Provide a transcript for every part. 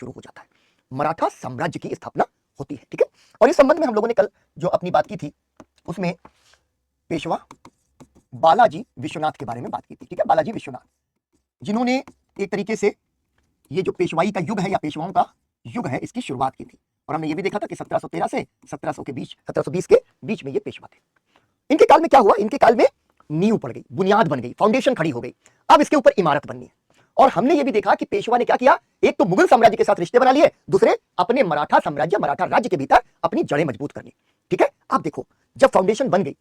शुरू हो जाता है, मराठा साम्राज्य की स्थापना होती है। ठीक है, और इस संबंध में हम लोगों ने कल जो अपनी बात की थी उसमें पेशवा बालाजी विश्वनाथ के बारे में बात की थी। ठीक है, बालाजी विश्वनाथ, जिन्होंने एक तरीके से ये जो पेशवाई का युग है या पेशवाओं का युग है, इसकी शुरुआत की थी। और हमने ये भी देखा था कि 1713 से 1720 के बीच में ये पेशवा थे। इनके काल में क्या हुआ, इनके काल में नींव पड़ गई, बुनियाद बन गई, फाउंडेशन खड़ी हो गई, अब इसके ऊपर इमारत बननी है। और हमने ये भी देखा कि पेशवा ने क्या किया, एक तो मुगल साम्राज्य के साथ रिश्ते बना लिए, दूसरे अपने मराठा साम्राज्य, मराठा राज्य के भीतर अपनी जड़ें मजबूत कर ली। ठीक है, आप देखो, जब फाउंडेशन बन गई,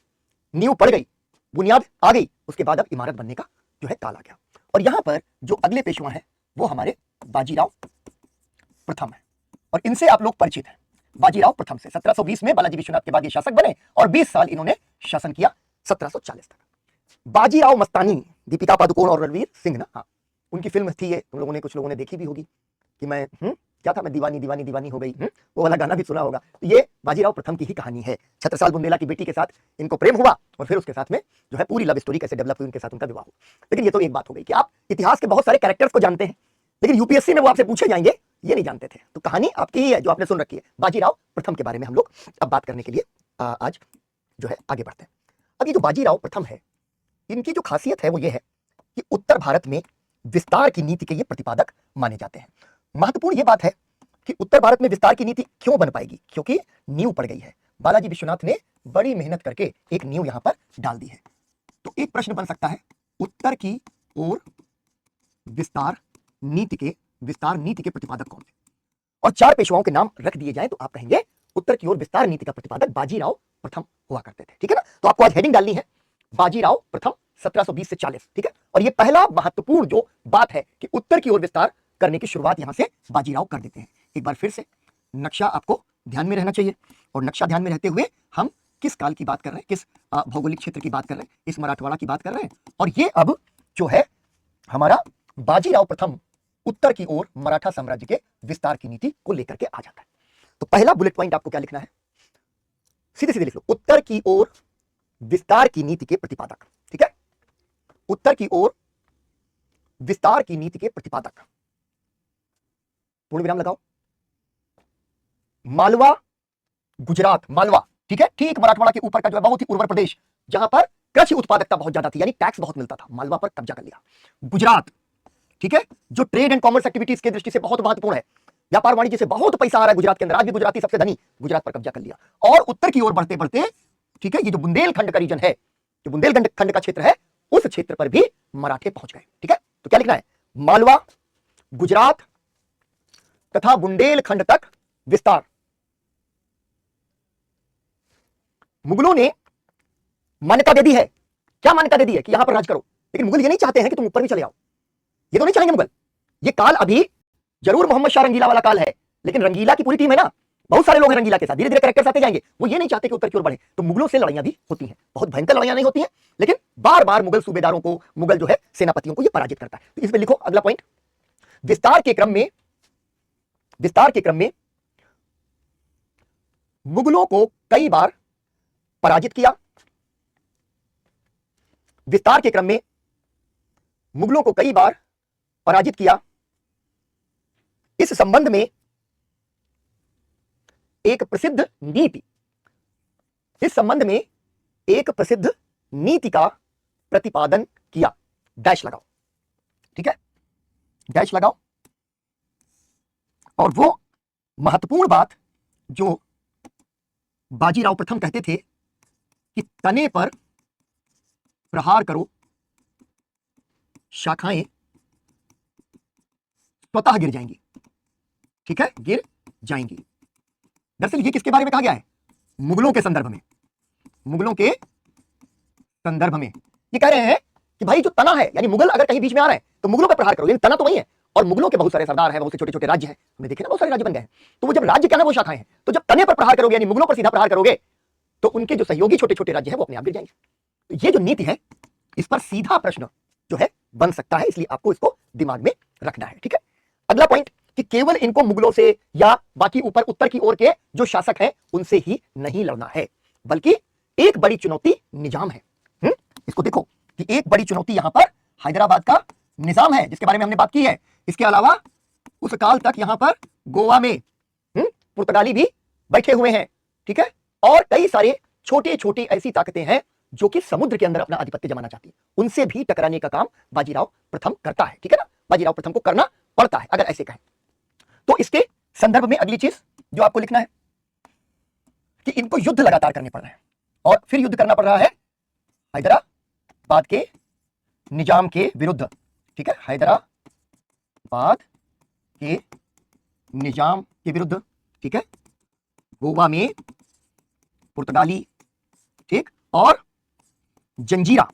नींव पड़ गई, बुनियाद आ गई, उसके बाद अब इमारत बनने का जो है काल आ गया। और यहां पर जो अगले पेशवा है वो हमारे बाजीराव प्रथम है, और इनसे आप लोग परिचित हैं। बाजीराव प्रथम से 1720 में बालाजी विश्वनाथ के बाद ये शासक बने और 20 साल इन्होंने शासन किया 1740 तक। बाजीराव मस्तानी, दीपिका पादुकोण और रणवीर सिंह ना, हाँ, उनकी फिल्म थी ये, तुम लोगों ने, कुछ लोगों ने देखी भी होगी कि मैं क्या था, मैं दीवानी दीवानी दीवानी हो गई, वो वाला गाना भी सुना होगा। तो ये बाजीराव प्रथम की ही कहानी है। छत्रसाल बुंदेला की बेटी के साथ इनको प्रेम हुआ और फिर उसके साथ में जो है पूरी लव स्टोरी कैसे डेवलप हुई, उनके साथ उनका विवाह हुआ। लेकिन ये तो एक बात हो गई कि आप इतिहास के बहुत सारे कैरेक्टर्स को जानते हैं, लेकिन यूपीएससी में वो आपसे पूछे जाएंगे, ये नहीं जानते थे। तो कहानी आपकी ही है जो आपने सुन रखी है। बाजीराव प्रथम के बारे में हम लोग अब बात करने के लिए आज जो है आगे बढ़ते हैं। अब ये जो बाजीराव प्रथम है, इनकी जो खासियत है वो ये है कि उत्तर भारत में विस्तार की नीति के ये प्रतिपादक माने जाते हैं। महत्वपूर्ण ये बात है कि उत्तर भारत में विस्तार की नीति क्यों बन पाएगी, क्योंकि नींव पड़ गई है। बालाजी विश्वनाथ ने बड़ी मेहनत करके एक नींव यहां पर डाल दी है। तो एक प्रश्न बन सकता है, उत्तर की ओर विस्तार नीति के प्रतिपादक कौन थे? और 4 पेशवाओं के नाम रख दिए जाए तो आप कहेंगे उत्तर की ओर विस्तार नीति का प्रतिपादक बाजीराव प्रथम हुआ करते थे। ठीक है ना, तो आपको आज हेडिंग डालनी है बाजीराव प्रथम 1720 से 40। ठीक है, और ये पहला महत्वपूर्ण जो बात है कि उत्तर की ओर विस्तार करने की शुरुआत यहां से बाजीराव कर देते हैं। एक बार फिर से नक्शा आपको ध्यान में रहना चाहिए, और नक्शा ध्यान में रहते हुए हम किस काल की बात कर रहे हैं, किस भौगोलिक क्षेत्र की बात कर रहे हैं, इस मराठवाड़ा की बात कर रहे हैं। और ये अब जो है हमारा बाजीराव प्रथम उत्तर की ओर मराठा साम्राज्य के विस्तार की नीति को लेकर के आ जाता है। तो पहला बुलेट पॉइंट आपको क्या लिखना है, सीधे सीधे लिख लो, उत्तर की ओर विस्तार की नीति के प्रतिपादक। ठीक है, उत्तर की ओर विस्तार की नीति के प्रतिपादक, पूर्ण विराम लगाओ, मालवा गुजरात, मालवा, ठीक है, ठीक मराठवाड़ा के ऊपर का जो है बहुत ही उर्वर प्रदेश, जहां पर कृषि उत्पादकता बहुत ज्यादा थी, यानी टैक्स बहुत मिलता था, मालवा पर कब्जा कर लिया। गुजरात, ठीक है, जो ट्रेड एंड कॉमर्स एक्टिविटीज के दृष्टि से बहुत महत्वपूर्ण है, व्यापार वाणिज्य से बहुत पैसा आ रहा है गुजरात के अंदर, आज भी गुजराती सबसे धनी, गुजरात पर कब्जा कर लिया। और उत्तर की ओर बढ़ते बढ़ते, ठीक है, ये जो बुंदेलखंड का रीजन है, जो बुंदेलखंड का क्षेत्र है, उस क्षेत्र पर भी मराठे पहुंच गए। ठीक है, तो क्या लिखना है, मालवा गुजरात तथा बुंदेलखंड तक विस्तार। मुगलों ने मान्यता दे दी है, क्या मान्यता दे दी है कि यहां पर राज करो, लेकिन मुगल ये नहीं चाहते हैं कि तुम ऊपर भी चले आओ, ये तो नहीं चाहेंगे मुगल। ये काल अभी जरूर मोहम्मद शाह रंगीला वाला काल है, लेकिन रंगीला की पूरी टीम है ना, बहुत सारे लोग हैं रंगीला के साथ, धीरे धीरे कैरेक्टर्स आते जाएंगे, वो ये नहीं चाहते कि उत्तर की ओर बढ़े। तो मुगलों से लड़ाइयां भी होती हैं, बहुत भयंकर लड़ाइयां नहीं होती हैं, लेकिन बार बार मुगल सूबेदारों को, मुगल जो है सेनापतियों को ये पराजित करता है। तो इसमें लिखो अगला पॉइंट, विस्तार के क्रम में मुगलों को कई बार पराजित किया। विस्तार के क्रम में मुगलों को कई बार पराजित किया। इस संबंध में एक प्रसिद्ध नीति का प्रतिपादन किया। डैश लगाओ, ठीक है, डैश लगाओ। और वो महत्वपूर्ण बात जो बाजीराव प्रथम कहते थे कि तने पर प्रहार करो, शाखाएं स्वतः गिर जाएंगी। ठीक है, गिर जाएंगी। दरअसल ये किसके बारे में कहा गया है, मुगलों के संदर्भ में, मुगलों के संदर्भ में ये कह रहे हैं कि भाई जो तना है, यानी मुगल अगर कहीं बीच में आ रहे हैं तो मुगलों पर प्रहार करो, लेकिन तना तो वही है, और मुगलों के बहुत सारे सरदार हैं, बहुत से छोटे छोटे राज्य हैं, हमने देखे ना, बहुत सारे राज्य बन गए हैं। तो वो जब राज्य क्या है वो शाखाएं हैं, तो जब तने पर प्रहार करोगे, यानी मुगलों पर सीधा प्रहार करोगे, तो उनके जो सहयोगी छोटे छोटे राज्य हैं वो अपने आप गिर जाएंगे। तो ये जो नीति है, इस पर सीधा प्रश्न जो है बन सकता है, इसलिए आपको इसको दिमाग में रखना है। ठीक है, अगला पॉइंट कि केवल इनको मुगलों से या बाकी ऊपर उत्तर की ओर के जो शासक हैं उनसे ही नहीं लड़ना है, बल्कि एक बड़ी चुनौती निजाम है। इसको देखो कि एक बड़ी चुनौती यहां पर हैदराबाद का निजाम है, जिसके बारे में हमने बात की है। इसके अलावा उस काल तक यहां पर गोवा में पुर्तगाली भी बैठे हुए हैं, ठीक है। और कई सारे छोटे छोटे ऐसी ताकतें हैं जो कि समुद्र के अंदर अपना आधिपत्य जमाना चाहती है, उनसे भी टकराने का काम बाजीराव प्रथम करता है, ठीक है ना। बाजीराव प्रथम को करना पड़ता है अगर ऐसे कहें तो। इसके संदर्भ में अगली चीज जो आपको लिखना है कि इनको युद्ध लगातार करने पड़ रहे हैं, और फिर युद्ध करना पड़ रहा है हैदराबाद के निजाम के विरुद्ध, ठीक है। हैदराबाद के निजाम के विरुद्ध, ठीक है। गोवा में पुर्तगाली, ठीक, और जंजीरा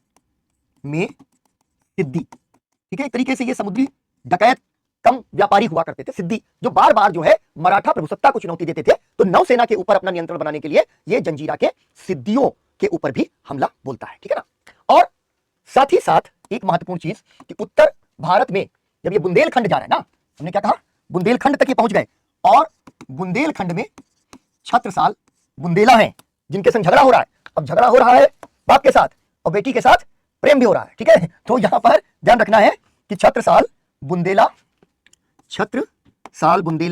में सिद्दी, ठीक है। एक तरीके से ये समुद्री डकैत कम व्यापारी हुआ करते थे, सिद्दी, जो बार बार जो है मराठा प्रभुसत्ता को चुनौती देते थे। तो नौसेना के ऊपर अपना नियंत्रण बनाने के लिए ये जंजीरा के सिद्दियों के ऊपर भी हमला बोलता है, ठीक है ना। और साथ ही साथ एक महत्वपूर्ण चीज कि उत्तर भारत में जब ये बुंदेलखंड जा रहा है ना, हमने क्या कहा, बुंदेलखंड तक ये पहुंच गए, और बुंदेलखंड में छत्रसाल बुंदेला हैं जिनके संग झगड़ा हो रहा है। अब झगड़ा हो रहा है बाप के साथ और बेटी के साथ प्रेम भी हो रहा है, ठीक है। तो यहां पर ध्यान रखना है कि छत्रसाल बुंदेला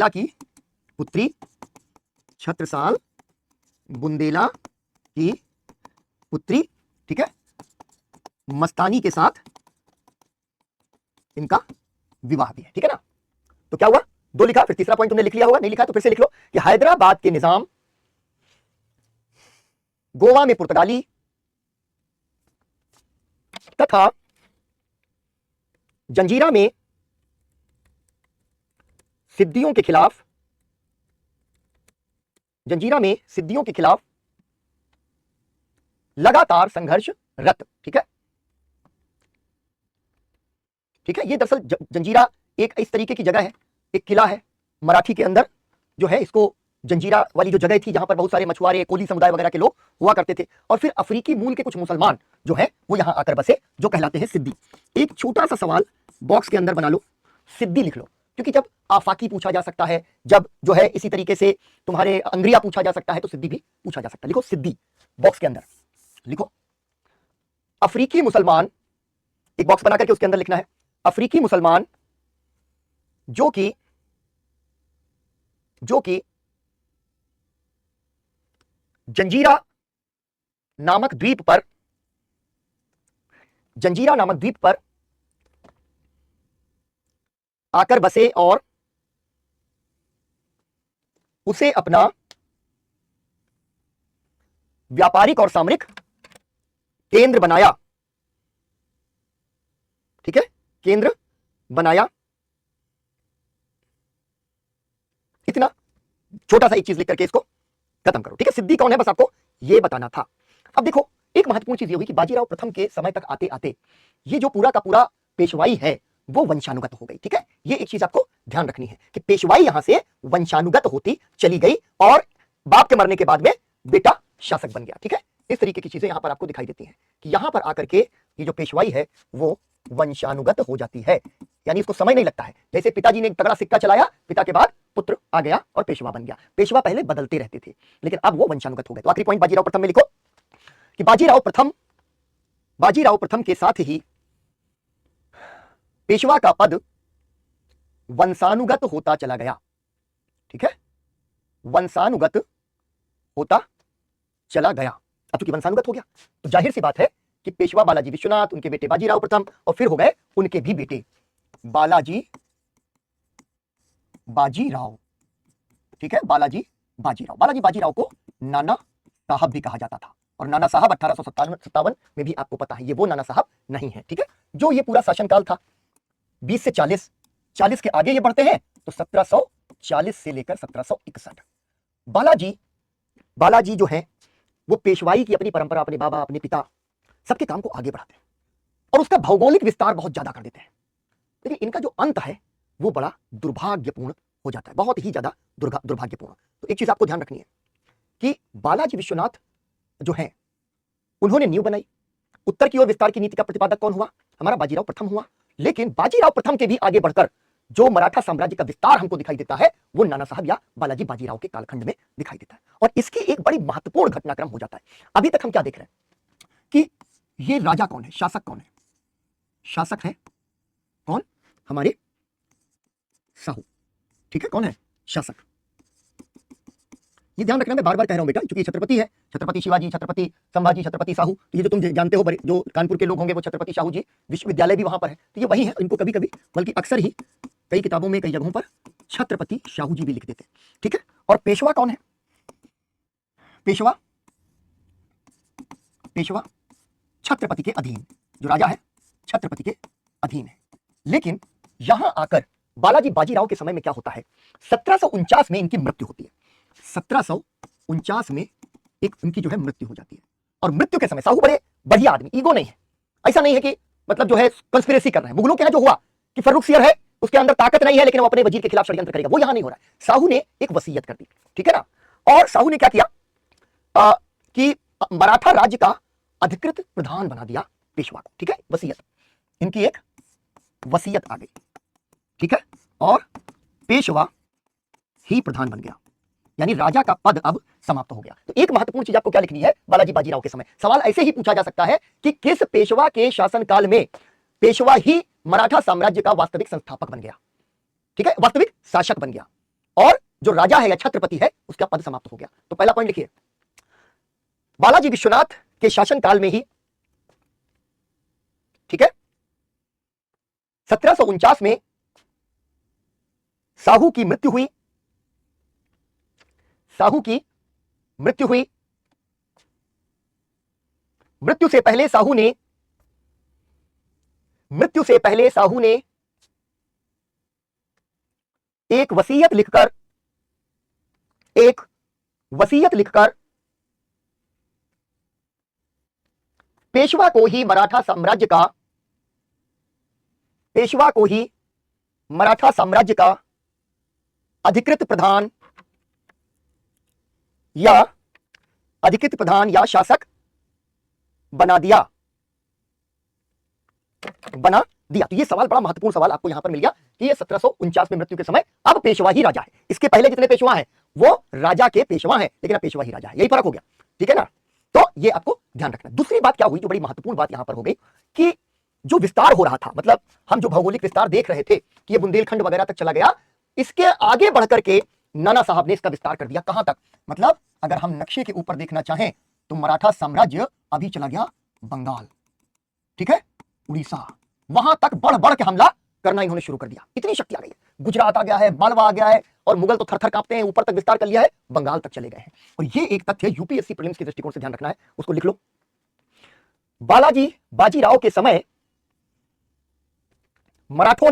की पुत्री, छत्रसाल बुंदेला की पुत्री, ठीक है, मस्तानी के साथ इनका विवाह भी है, ठीक है ना। तो क्या हुआ, दो लिखा, फिर तीसरा पॉइंट तुमने लिख लिया होगा, नहीं लिखा तो फिर से लिख लो कि हैदराबाद के निजाम, गोवा में पुर्तगाली तथा जंजीरा में सिद्दियों के खिलाफ लगातार संघर्षरत, ठीक है, ठीक है। ये दरअसल जंजीरा एक इस तरीके की जगह है, एक किला है मराठी के अंदर जो है, इसको जंजीरा वाली जो जगह थी जहां पर बहुत सारे मछुआरे, कोली समुदाय वगैरह के लोग हुआ करते थे, और फिर अफ्रीकी मूल के कुछ मुसलमान जो है वो यहां आकर बसे, जो कहलाते हैं सिद्दी। एक छोटा सा सवाल बॉक्स के अंदर बना लो, सिद्दी लिख लो, क्योंकि जब आफाकी पूछा जा सकता है, जब जो है इसी तरीके से तुम्हारे अंग्रिया पूछा जा सकता है, तो सिद्दी भी पूछा जा सकता है। लिखो सिद्दी बॉक्स के अंदर, लिखो अफ्रीकी मुसलमान, एक बॉक्स बना करके उसके अंदर लिखना है अफ्रीकी मुसलमान जो कि जंजीरा नामक द्वीप पर आकर बसे और उसे अपना व्यापारिक और सामरिक केंद्र बनाया, ठीक है, केंद्र बनाया। इतना छोटा सा एक चीज लिख करके इसको खत्म करो, ठीक है। सिद्दी कौन है बस आपको ये बताना था। अब देखो एक महत्वपूर्ण चीज ये हुई कि बाजीराव प्रथम के समय तक आते आते ये जो पूरा का पूरा पेशवाई है वो वंशानुगत हो गई, ठीक है। ये एक चीज आपको ध्यान रखनी है कि पेशवाई यहां से वंशानुगत होती चली गई और बाप के मरने के बाद में बेटा शासक बन गया, ठीक है। इस तरीके की चीजें यहां पर आपको दिखाई देती हैं कि यहां पर आकर के ये जो पेशवाई है वो वंशानुगत हो जाती है, यानी इसको समय नहीं लगता है। जैसे पिताजी ने एक तगड़ा सिक्का चलाया, पिता के बाद पुत्र आ गया और पेशवा बन गया। पेशवा पहले बदलते रहते थे लेकिन अब वो वंशानुगत हो गए। तो आखिरी पॉइंट बाजीराव प्रथम में लिखो कि बाजीराव प्रथम के साथ ही पेशवा का पद वंशानुगत होता चला गया, ठीक है, वंशानुगत होता चला गया। अब चूंकि वंशानुगत हो गया तो जाहिर सी बात है कि पेशवा बालाजी विश्वनाथ, उनके बेटे बाजीराव प्रथम, और फिर हो गए उनके भी बेटे बाजीराव, ठीक है, बालाजी बाजीराव को नाना साहब भी कहा जाता था। और नाना साहब 1857 में भी आपको पता है ये वो नाना साहब नहीं है, ठीक है। जो ये पूरा शासनकाल था 20 से 40 के आगे ये बढ़ते हैं तो 1740 से लेकर 1761 बालाजी जो है वो पेशवाई की अपनी परंपरा, अपने बाबा, अपने पिता, सबके काम को आगे बढ़ाते हैं और उसका भौगोलिक विस्तार बहुत ज्यादा कर देते हैं। लेकिन इनका जो अंत है वो बड़ा दुर्भाग्यपूर्ण हो जाता है, बहुत ही ज्यादा दुर्भाग्यपूर्ण। तो एक चीज आपको ध्यान रखनी है कि बालाजी विश्वनाथ जो है उन्होंने नींव बनाई। उत्तर की ओर विस्तार की नीति का प्रतिपादक कौन हुआ? हमारा बाजीराव प्रथम हुआ। लेकिन बाजीराव प्रथम के भी आगे बढ़कर जो मराठा साम्राज्य का विस्तार हमको दिखाई देता है वो नाना साहब या बालाजी बाजीराव के कालखंड में दिखाई देता है। और इसकी एक बड़ी महत्वपूर्ण घटनाक्रम हो जाता है। अभी तक हम क्या देख रहे हैं कि ये राजा कौन है, शासक कौन है? शासक है कौन? हमारे साहू, ठीक है, कौन है? शासक। ये ध्यान रखना, मैं बार बार कह रहा हूं बेटा, क्योंकि छत्रपति है, छत्रपति शिवाजी, छत्रपति संभाजी, छत्रपति साहू, तो ये जो तुम जानते हो, जो कानपुर के लोग होंगे वो छत्रपति साहू जी विश्वविद्यालय भी वहां पर है, तो ये वही है। इनको कभी कभी, बल्कि अक्सर ही कई किताबों में, कई जगहों पर छत्रपति साहू जी भी लिख देते हैं। ठीक है, और पेशवा कौन है? पेशवा, पेशवा छत्रपति के अधीन, जो राजा है छत्रपति के अधीन है। लेकिन यहां आकर बालाजी बाजीराव के समय में क्या होता है, 1749 में इनकी मृत्यु होती है। 1749 में एक इनकी जो है मृत्यु हो जाती है। और मृत्यु के समय साहू बड़े बढ़िया आदमी, ईगो नहीं है, ऐसा नहीं है कि मतलब जो है कंस्पिरेसी कर रहे हैं। मुगलों के यहां जो हुआ कि फर्रुखसियर है, उसके अंदर ताकत नहीं है, लेकिन वो अपने वजीर के खिलाफ षड्यंत्र करेगा, वो यहां नहीं हो रहा है। साहू ने एक वसीयत कर दी, ठीक है ना। और साहू ने क्या किया कि मराठा राज्य का अधिकृत प्रधान बना दिया पेशवा को। ठीक है, वसीयत, इनकी एक वसीयत आ गई, ठीक है, और पेशवा ही प्रधान बन गया, यानी राजा का पद अब समाप्त हो गया। तो एक महत्वपूर्ण चीज आपको क्या लिखनी है, बालाजी बाजीराव के समय सवाल ऐसे ही पूछा जा सकता है कि किस पेशवा के शासनकाल में पेशवा ही मराठा साम्राज्य का वास्तविक संस्थापक बन गया, ठीक है, वास्तविक शासक बन गया, और जो राजा है या छत्रपति है उसका पद समाप्त हो गया। तो पहला पॉइंट लिखिए, बालाजी विश्वनाथ के शासनकाल में ही, ठीक है, 1749 में साहू की मृत्यु हुई। साहू की मृत्यु हुई। मृत्यु से पहले साहू ने एक वसीयत लिखकर पेशवा को ही मराठा साम्राज्य का अधिकृत प्रधान या शासक बना दिया। तो ये सवाल बड़ा महत्वपूर्ण सवाल आपको यहां पर मिल गया कि ये 1749 में मृत्यु के समय अब पेशवा ही राजा है। इसके पहले जितने पेशवा हैं वो राजा के पेशवा हैं, लेकिन अब पेशवा ही राजा है, यही फर्क हो गया, ठीक है ना। तो ये आपको ध्यान रखना। दूसरी बात क्या हुई, जो बड़ी महत्वपूर्ण बात यहां पर हो गई, कि जो विस्तार हो रहा था, मतलब हम जो भौगोलिक विस्तार देख रहे थे कि ये बुंदेलखंड वगैरह तक चला गया, इसके आगे बढ़कर के नाना साहब ने इसका विस्तार कर दिया। कहां तक, मतलब अगर हम नक्शे के ऊपर देखना चाहें तो मराठा साम्राज्य अभी चला गया बंगाल, ठीक है, उड़ीसा, वहां तक बढ़ बढ़ के हमला करना इन्होंने शुरू कर दिया। इतनी शक्ति आ गई है, गुजरात आ गया है, मालवा आ गया है, और मुगल तो थर-थर कांपते हैं, ऊपर तक विस्तार कर लिया है, बंगाल तक चले गए हैं। और ये एक तथ्य यूपीएससी प्रीलिम्स के दृष्टिकोण से ध्यान रखना है, उसको लिख लो। बालाजी बाजीराव के समय मराठों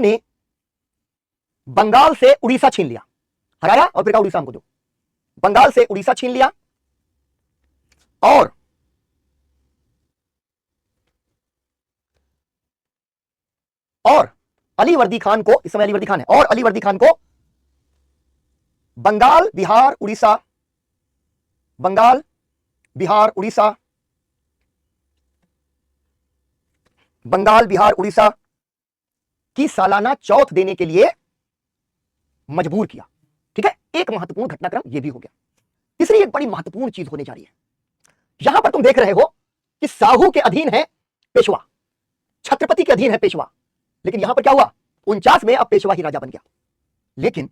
ने बंगाल से उड़ीसा छीन लिया, हराया, और फिर कहा उड़ीसा हमको दो। बंगाल से उड़ीसा छीन लिया, और अलीवर्दी खान को, इस समय अलीवर्दी खान है, और अलीवर्दी खान को बंगाल बिहार उड़ीसा की सालाना चौथ देने के लिए मजबूर किया, ठीक है। एक महत्वपूर्ण घटनाक्रम यह भी हो गया। तीसरी एक बड़ी महत्वपूर्ण चीज होने जा रही है, यहां पर तुम देख रहे हो कि साहू के अधीन है पेशवा, छत्रपति के अधीन है पेशवा, लेकिन यहां पर क्या हुआ, 49 में अब पेशवा ही राजा बन गया। लेकिन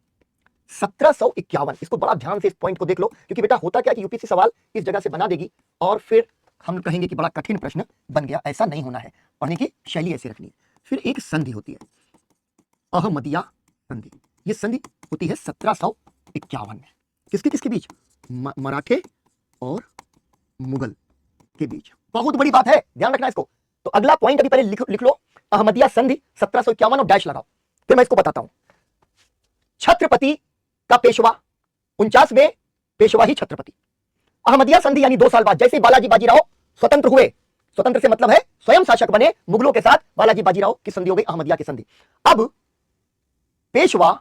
1751, इसको बड़ा ध्यान से इस पॉइंट को देख लो, क्योंकि बेटा होता क्या कि यूपीएससी सवाल इस जगह से बना देगी और फिर हम कहेंगे कि बड़ा कठिन प्रश्न बन गया। ऐसा नहीं होना है, पढ़ने की शैली ऐसी रखनी है। फिर एक संधि होती है, अहमदिया संधि। ये संधि होती है 1751 में, किसके बीच, मराठे और मुगल के बीच। बहुत बड़ी बात है, ध्यान रखना इसको। तो अगला पॉइंट अभी पहले लिख लो, अहमदिया संधि 1751, और डैश लगाओ, फिर मैं इसको बताता हूं। छत्रपति का पेशवा, 49 में पेशवा ही छत्रपति। अहमदिया संधि यानी 2 साल बाद, जैसे बालाजी बाजीराव स्वतंत्र हुए, स्वतंत्र से मतलब है स्वयं शासक बने, मुगलों के साथ बालाजी बाजीराव की संधि हो गई, अहमदिया की संधि। अब पेशवा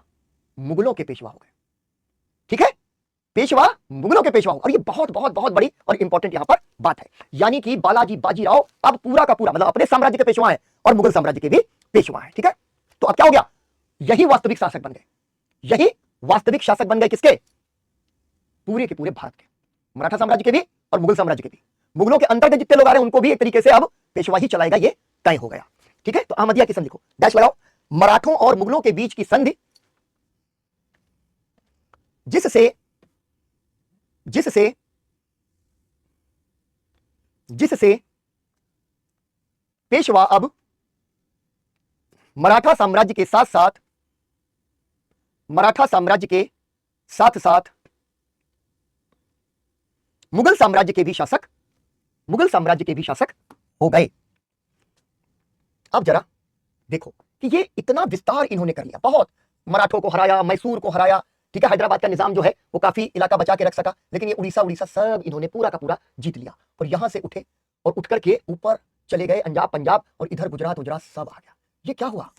मुगलों के पेशवा हो गए, ठीक है, पेशवा मुगलों के पेशवा हो। और ये बहुत बहुत बहुत बड़ी और इंपॉर्टेंट यहां पर बात है, यानी कि बालाजी बाजीराव अब पूरा का पूरा मतलब अपने साम्राज्य के पेशवा है और मुगल साम्राज्य के भी पेशवा है, ठीक है। तो अब क्या हो गया, यही वास्तविक शासक बन गए, यही वास्तविक शासक बन गए, किसके, पूरे के पूरे भारत के, मराठा साम्राज्य के भी और मुगल साम्राज्य के भी। मुगलों के अंतर्गत जितने लोग आ रहे हैं उनको भी एक तरीके से अब पेशवा ही चलाएगा, ये तय हो गया, ठीक है। तो अहमदिया की संधि को डैश लगाओ। मराठों और मुगलों के बीच की संधि जिससे जिससे जिससे पेशवा अब मराठा साम्राज्य के साथ साथ मुगल साम्राज्य के भी शासक हो गए। अब जरा देखो कि ये इतना विस्तार इन्होंने कर लिया, बहुत मराठों को हराया, मैसूर को हराया, ठीक है, हैदराबाद का निजाम जो है वो काफी इलाका बचा के रख सका, लेकिन ये उड़ीसा सब इन्होंने पूरा का पूरा जीत लिया और यहां से उठे और उठ करके ऊपर चले गए पंजाब और इधर गुजरात सब आ गया। ये क्या हुआ,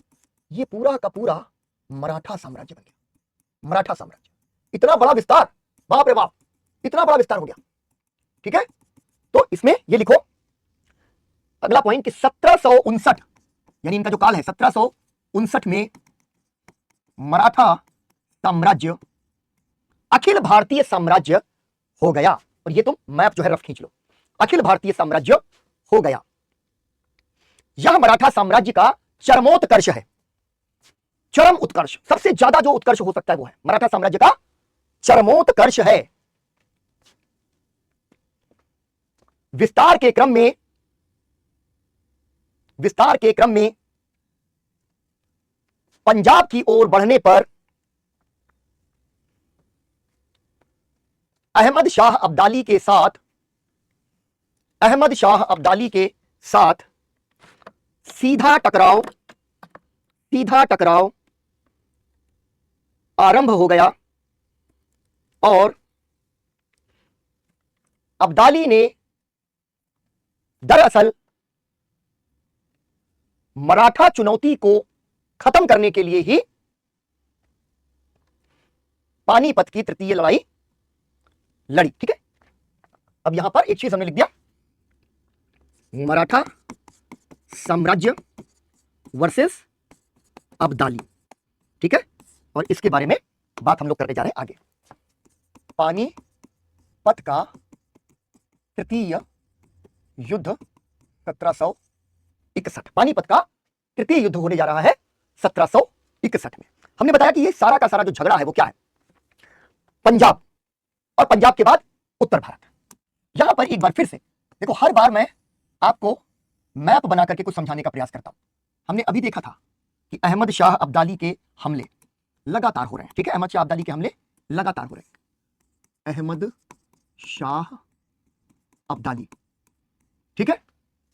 ये पूरा का पूरा मराठा साम्राज्य बन गया। मराठा साम्राज्य इतना बड़ा विस्तार, बाप रे बाप, इतना बड़ा विस्तार हो गया। ठीक है, तो इसमें ये लिखो अगला पॉइंट कि 1759 यानी इनका जो काल है 1759 में मराठा साम्राज्य अखिल भारतीय साम्राज्य हो गया। और ये तुम मैप जो है रफ खींच लो, अखिल भारतीय साम्राज्य हो गया। यह मराठा साम्राज्य का चरमोत्कर्ष है, चरम उत्कर्ष, सबसे ज्यादा जो उत्कर्ष हो सकता है वो है मराठा साम्राज्य का चरमोत्कर्ष है। विस्तार के क्रम में पंजाब की ओर बढ़ने पर अहमद शाह अब्दाली के साथ सीधा टकराव आरंभ हो गया और अब्दाली ने दरअसल मराठा चुनौती को खत्म करने के लिए ही पानीपत की तृतीय लड़ाई लड़ी। ठीक है, अब यहां पर एक चीज हमने लिख दिया, मराठा साम्राज्य वर्सेस अब्दाली। ठीक है, और इसके बारे में बात हम लोग करने जा रहे हैं आगे। पानीपत का तृतीय युद्ध 1761, पानीपत का तृतीय युद्ध होने जा रहा है 1761 में। हमने बताया कि ये सारा का सारा जो झगड़ा है वो क्या है, पंजाब और पंजाब के बाद उत्तर भारत। यहां पर एक बार फिर से देखो, हर बार मैं आपको मैप बना करके कुछ समझाने का प्रयास करता हूं। हमने अभी देखा था कि अहमद शाह अब्दाली के हमले लगातार हो रहे हैं। ठीक है, अहमद शाह अब्दाली के हमले लगातार हो रहे हैं, अहमद शाह अब्दाली। ठीक है,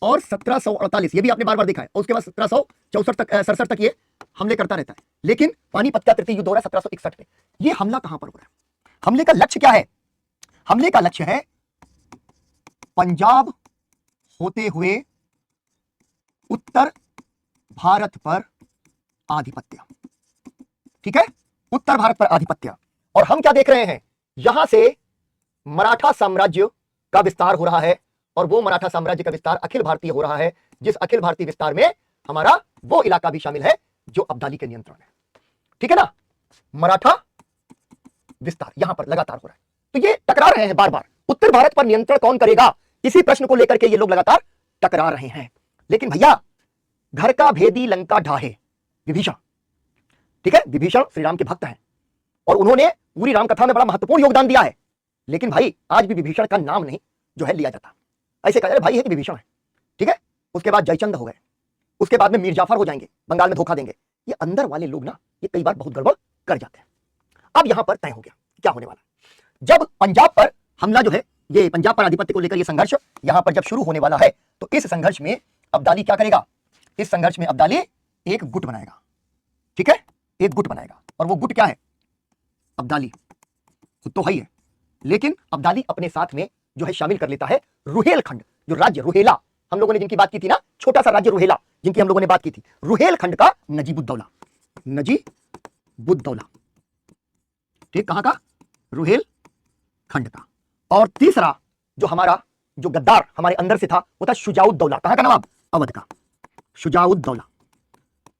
और 1748 ये भी आपने बार बार देखा है, और उसके बाद 1767 तक ये हमले करता रहता है। लेकिन पानीपत का तृतीय युद्ध हो रहा है 1761 में। ये हमला कहां पर हो रहा है, हमले का लक्ष्य क्या है? हमले का लक्ष्य है पंजाब होते हुए उत्तर भारत पर आधिपत्य। ठीक है, उत्तर भारत पर आधिपत्य। और हम क्या देख रहे हैं, यहां से मराठा साम्राज्य का विस्तार हो रहा है और वो मराठा साम्राज्य का विस्तार अखिल भारतीय हो रहा है, जिस अखिल भारतीय विस्तार में हमारा वो इलाका भी शामिल है जो अब्दाली के नियंत्रण है। ठीक है ना, मराठा विस्तार यहां पर लगातार हो रहा है। तो ये टकरा रहे हैं बार बार, उत्तर भारत पर नियंत्रण कौन करेगा, इसी प्रश्न को लेकर के ये लोग लगातार टकरा रहे हैं। लेकिन भैया, घर का भेदी लंका ढाहे विभीषण। ठीक है, विभीषण श्री राम के भक्त हैं और उन्होंने पूरी राम कथा में बड़ा महत्वपूर्ण योगदान दिया है। लेकिन भाई आज भी विभीषण का नाम नहीं जो है लिया जाता, ऐसे कहा भाई है कि विभीषण है। ठीक है, उसके बाद जयचंद हो गए, उसके बाद में मीर जाफर हो जाएंगे, बंगाल में धोखा देंगे। ये अंदर वाले लोग ना ये कई बार बहुत गड़बड़ कर जाते हैं। अब यहां पर तय हो गया क्या होने वाला, जब पंजाब पर हमला जो है, ये पंजाब पर आधिपत्य को लेकर ये संघर्ष यहां पर जब शुरू होने वाला है, तो इस संघर्ष में अब्दाली क्या करेगा, इस संघर्ष में अब्दाली एक गुट बनाएगा। ठीक है, एक गुट बनाएगा, और वो गुट क्या है, अब्दाली खुद तो है, लेकिन अब्दाली अपने साथ में जो है शामिल कर लेता है रुहेलखंड, जो राज्य रुहेला हम लोगों ने जिनकी बात की थी ना, छोटा सा राज्य रुहेला जिनकी हम लोगों ने बात की थी, रुहेलखंड का नजीबुद्दौला, नजीबुद्दौला। ठीक, कहां का, रुहेलखंड का। और तीसरा जो हमारा जो गद्दार हमारे अंदर से था वो था शुजाउद्दौला, कहां का नवाब, अवध का, शुजाउद्दौला,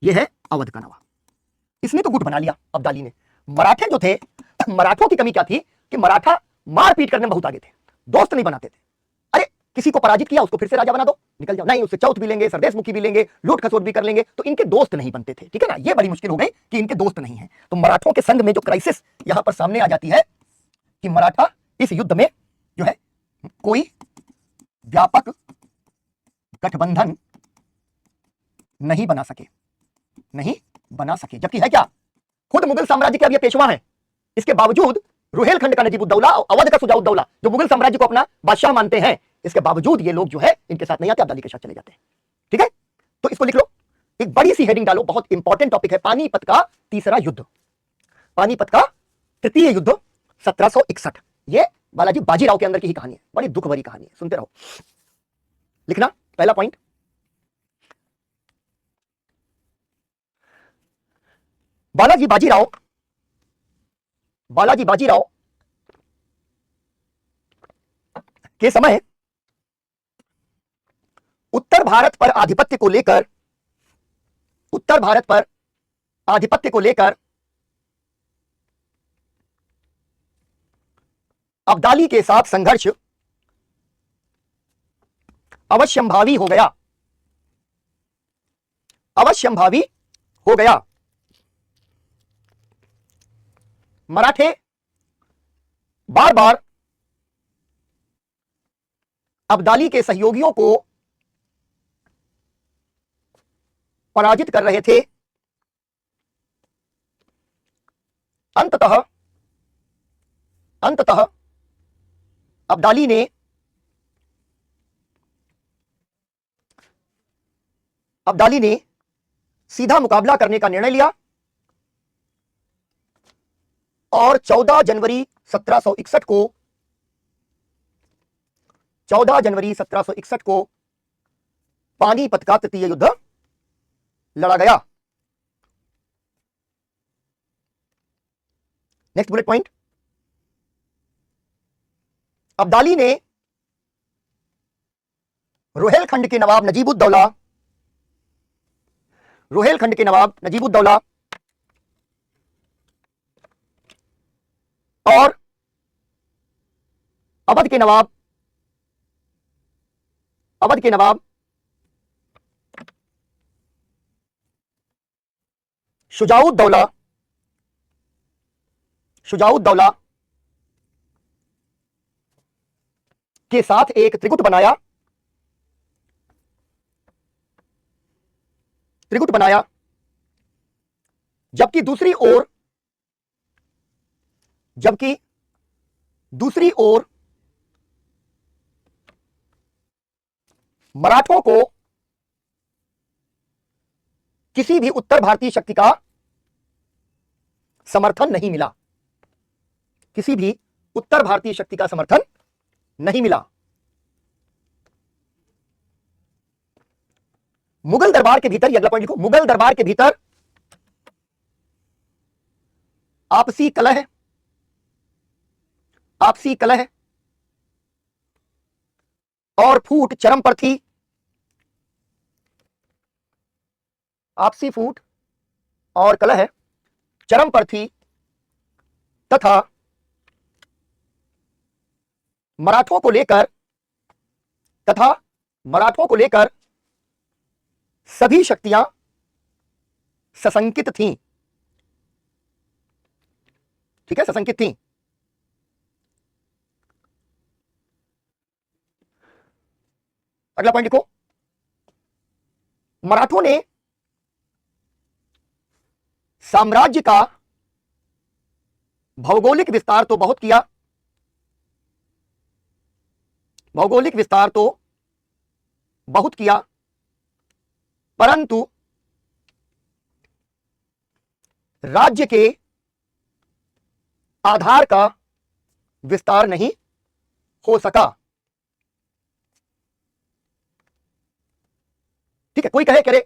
ये है अवध का नवाब। इसने तो गुट बना लिया अब्दाली ने। मराठे जो थे, मराठों की कमी क्या थी कि मराठा मारपीट करने में बहुत आगे थे, दोस्त नहीं बनाते थे। अरे किसी को पराजित किया उसको फिर से राजा बना दो, निकल जाओ, नहीं उससे चौथ भी लेंगे, सरदेशमुखी भी लेंगे, लूट खसोट भी कर लेंगे, तो इनके दोस्त नहीं बनते थे। ठीक है ना, ये बड़ी मुश्किल हो गई कि इनके दोस्त नहीं है। तो मराठों के संग में जो क्राइसिस यहां पर सामने आ जाती है कि मराठा इस युद्ध में जो है कोई व्यापक गठबंधन नहीं बना सके, नहीं बना सके। जबकि है क्या, खुद मुगल साम्राज्य के अब ये पेशवा है, इसके बावजूद रुहेलखंड का नजीबुद्दौला और अवध का सुजाउद्दौला जो मुगल साम्राज्य को अपना बादशाह मानते हैं, इसके बावजूद ये लोग जो है इनके साथ नहीं आते, अब्दाली के साथ चले जाते हैं। ठीक है, तो इसको लिख लो, एक बड़ी सी हेडिंग डालो, बहुत इंपॉर्टेंट टॉपिक है, पानीपत का तीसरा युद्ध, पानीपत का तृतीय युद्ध 1761। ये बालाजी बाजीराव के अंदर की ही कहानी है, बड़ी दुख भरी कहानी है, सुनते रहो। लिखना पहला पॉइंट, बालाजी बाजीराव के समय उत्तर भारत पर आधिपत्य को लेकर अब्दाली के साथ संघर्ष अवश्यंभावी हो गया। मराठे बार बार अब्दाली के सहयोगियों को पराजित कर रहे थे। अंततः अब्दाली ने सीधा मुकाबला करने का निर्णय लिया और 14 जनवरी 1761 को पानीपत का तृतीय युद्ध लड़ा गया। नेक्स्ट बुलेट पॉइंट, अब्दाली ने रुहेलखंड के नवाब नजीबुद्दौला और अवध के नवाब शुजाउद्दौला के साथ एक त्रिगुट बनाया, जबकि दूसरी ओर मराठों को किसी भी उत्तर भारतीय शक्ति का समर्थन नहीं मिला। मुगल दरबार के भीतर, ये अगला पॉइंट लिखो, मुगल दरबार के भीतर आपसी कलह और फूट चरम पर थी। आपसी फूट और कलह चरम पर थी तथा मराठों को लेकर सभी शक्तियां सशंकित थीं। ठीक है, सशंकित थीं। अगला पॉइंट लिखो, मराठों ने साम्राज्य का भौगोलिक विस्तार तो बहुत किया, परंतु राज्य के आधार का विस्तार नहीं हो सका। ठीक है, कोई कहे करे,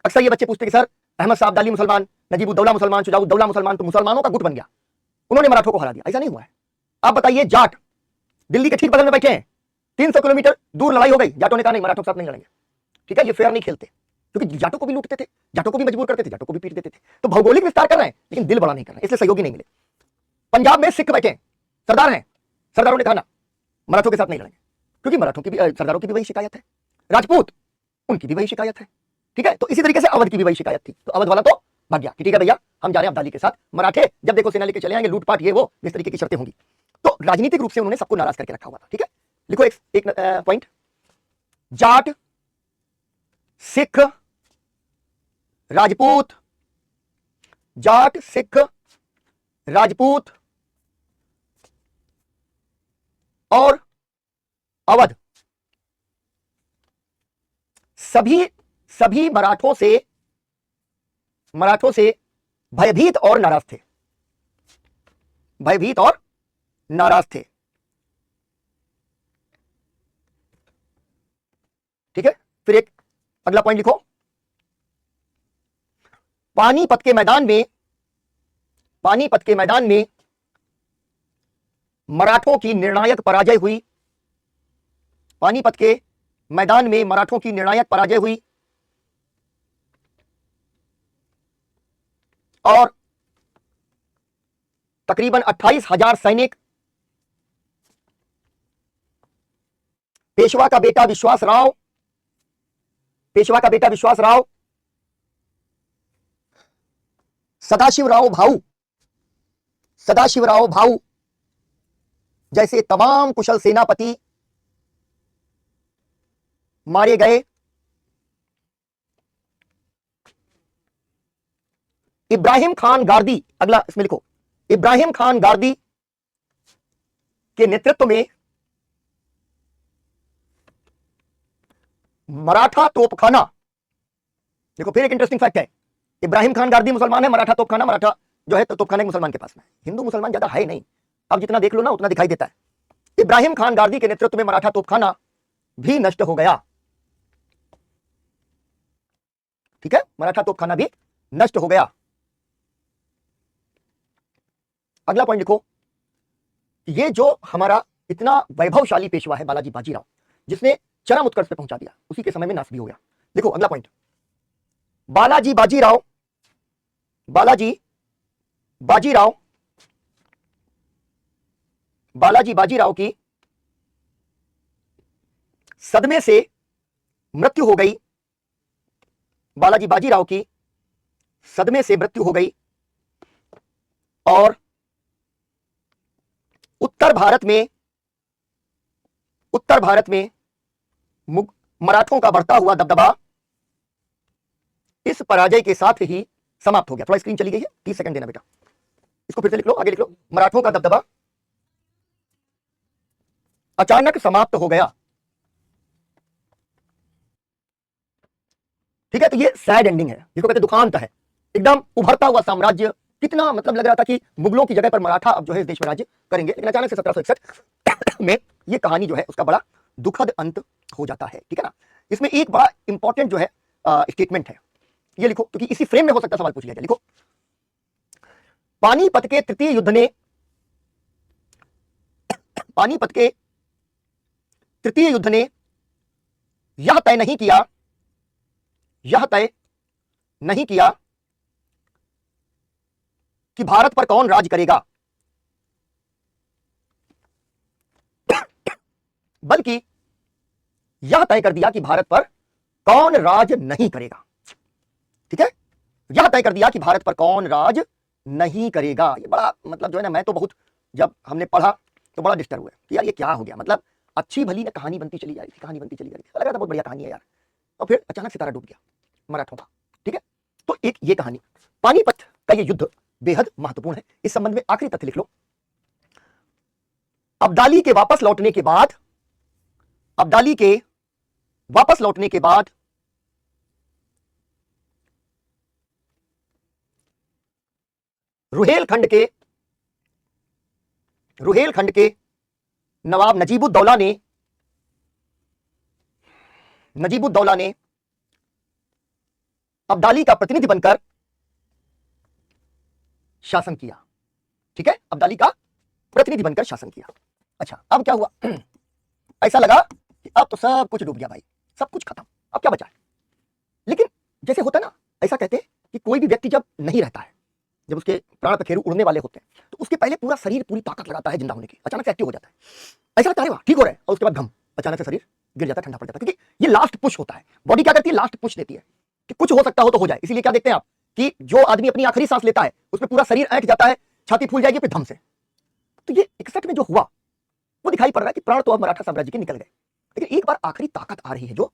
अक्सर ये बच्चे पूछते कि सर अहमद शाह अब्दाली मुसलमान, नजीबुद्दौला मुसलमान, शुजाउद्दौला मुसलमान, तो मुसलमानों का गुट बन गया, उन्होंने मराठों को हरा दिया। ऐसा नहीं हुआ है। आप बताइए, जाट दिल्ली के ठीक बगल में बैठे हैं, 300 किलोमीटर दूर लड़ाई हो गई, जाटों ने कहा नहीं, मराठों के साथ नहीं लड़ेंगे। ठीक है, ये फेयर नहीं खेलते, क्योंकि जाटों को भी लूटते थे, जाटों को भी मजबूर करते थे, जाटों को भी पीट देते थे। तो भौगोलिक विस्तार कर रहे हैं लेकिन दिल बड़ा नहीं कर रहे हैं, इसलिए सहयोगी नहीं मिले। पंजाब में सिख बैठे, सरदार हैं, सरदारों ने कहा ना, मराठों के साथ नहीं लड़ेंगे, क्योंकि मराठों की भी, सरदारों की भी वही शिकायत है। राजपूत, उनकी भी वही शिकायत है। ठीक है, तो इसी तरीके से अवध की भी वही शिकायत थी। तो अवध वाला तो भाग गया कि ठीक है भैया हम जा रहे हैं अब्दाली के साथ, मराठे जब देखो सेना लेके चले आएंगे, लूटपाट ये वो इस तरीके की शर्तें होंगी। तो राजनीतिक रूप से उन्होंने सबको नाराज करके रखा हुआ था। ठीक है, लिखो एक पॉइंट, जाट, सिख, राजपूत, जाट, सिख, राजपूत और अवध, सभी मराठों से भयभीत और नाराज थे, भयभीत और नाराज थे। ठीक है, फिर एक अगला पॉइंट लिखो, पानीपत के मैदान में मराठों की निर्णायक पराजय हुई। पानीपत के मैदान में मराठों की निर्णायक पराजय हुई और तकरीबन 28,000 सैनिक, पेशवा का बेटा विश्वास राव, सदाशिवराव भाऊ जैसे तमाम कुशल सेनापति मारे गए। इब्राहिम खान गारदी, अगला इसमें लिखो, इब्राहिम खान गारदी के नेतृत्व में मराठा तोपखाना, देखो फिर एक इंटरेस्टिंग फैक्ट है, इब्राहिम खान गारदी मुसलमान है, मराठा तोपखाना, मराठा जो है तो तोपखाना मुसलमान के पास में, हिंदू मुसलमान ज्यादा है नहीं, अब जितना देख लो ना उतना दिखाई देता है। इब्राहिम खान गारदी के नेतृत्व में मराठा तोपखाना भी नष्ट हो गया। ठीक है, मराठा तोपखाना भी नष्ट हो गया। अगला पॉइंट लिखो, ये जो हमारा इतना वैभवशाली पेशवा है बालाजी बाजीराव, जिसने चरम उत्कर्ष पे पहुंचा दिया, उसी के समय में नाश भी हो गया। देखो अगला पॉइंट, बालाजी बाजीराव की सदमे से मृत्यु हो गई। बालाजी बाजीराव की सदमे से मृत्यु हो गई और उत्तर भारत में मराठों का बढ़ता हुआ दबदबा इस पराजय के साथ ही समाप्त हो गया। थोड़ा स्क्रीन चली गई है, 30 सेकंड देना बेटा, इसको फिर से लिख लो, आगे लिख लो, मराठों का दबदबा अचानक समाप्त हो गया। ठीक है, तो ये सैड एंडिंग है, जिसको कहते दुखांत है। एकदम उभरता हुआ साम्राज्य, कितना मतलब लग रहा था कि मुगलों की जगह पर मराठा अब जो है इस देश में राज्य करेंगे, लेकिन अचानक से 1761 में ये कहानी जो है उसका बड़ा दुखद अंत हो जाता है। ठीक है ना, इसमें एक बड़ा इंपॉर्टेंट जो है स्टेटमेंट है, ये लिखो, क्योंकि इसी फ्रेम में हो सकता सवाल पूछ लिया जाए। लिखो, पानीपत के तृतीय युद्ध ने यह तय नहीं किया कि भारत पर कौन राज करेगा, बल्कि यह तय कर दिया कि भारत पर कौन राज नहीं करेगा। ठीक है, यह तय कर दिया कि भारत पर कौन राज नहीं करेगा। ये बड़ा मतलब जो है ना, मैं तो बहुत, जब हमने पढ़ा तो बड़ा डिस्टर्ब हुआ कि यार ये क्या हो गया, मतलब अच्छी भली ना कहानी बनती चली जा रही थी, लग रहा था बहुत बढ़िया कहानी है यार, और फिर अचानक सितारा डूब गया मराठों का। ठीक है, तो एक ये कहानी, पानीपत का ये युद्ध बेहद महत्वपूर्ण है। इस संबंध में आखिरी तथ्य लिख लो, अब्दाली के वापस लौटने के बाद रुहेलखंड के नवाब नजीबुद्दौला ने अब्दाली का प्रतिनिधि बनकर शासन किया। ठीक है, अब्दाली का प्रतिनिधि बनकर शासन किया। अच्छा, अब क्या हुआ, ऐसा लगा कि अब तो सब कुछ डूब गया भाई, सब कुछ खत्म, अब क्या बचा है। लेकिन जैसे होता ना, ऐसा कहते हैं कि कोई भी व्यक्ति जब नहीं रहता है, जब उसके प्राण पखेरु उड़ने वाले होते हैं, तो उसके पहले पूरा शरीर पूरी ताकत लगाता है जिंदा होने की, अचानक से एक्टिव हो जाता है, ऐसा लगता है वाह ठीक हो रहा है, और उसके बाद घम, अचानक से शरीर गिर जाता है, ठंडा पड़ जाता है, क्योंकि ये लास्ट पुश होता है। बॉडी क्या करती है, लास्ट पुश देती है कि कुछ हो सकता हो तो हो जाए। इसीलिए क्या देखते हैं आप कि जो आदमी अपनी आखिरी सांस लेता है उसमें पूरा शरीर ऐंठ जाता है, छाती फूल जाएगी फिर धम से। तो ये 61 में जो हुआ वो दिखाई पड़ रहा है कि प्राण तो अब मराठा साम्राज्य के निकल गए, लेकिन एक बार आखिरी ताकत आ रही है जो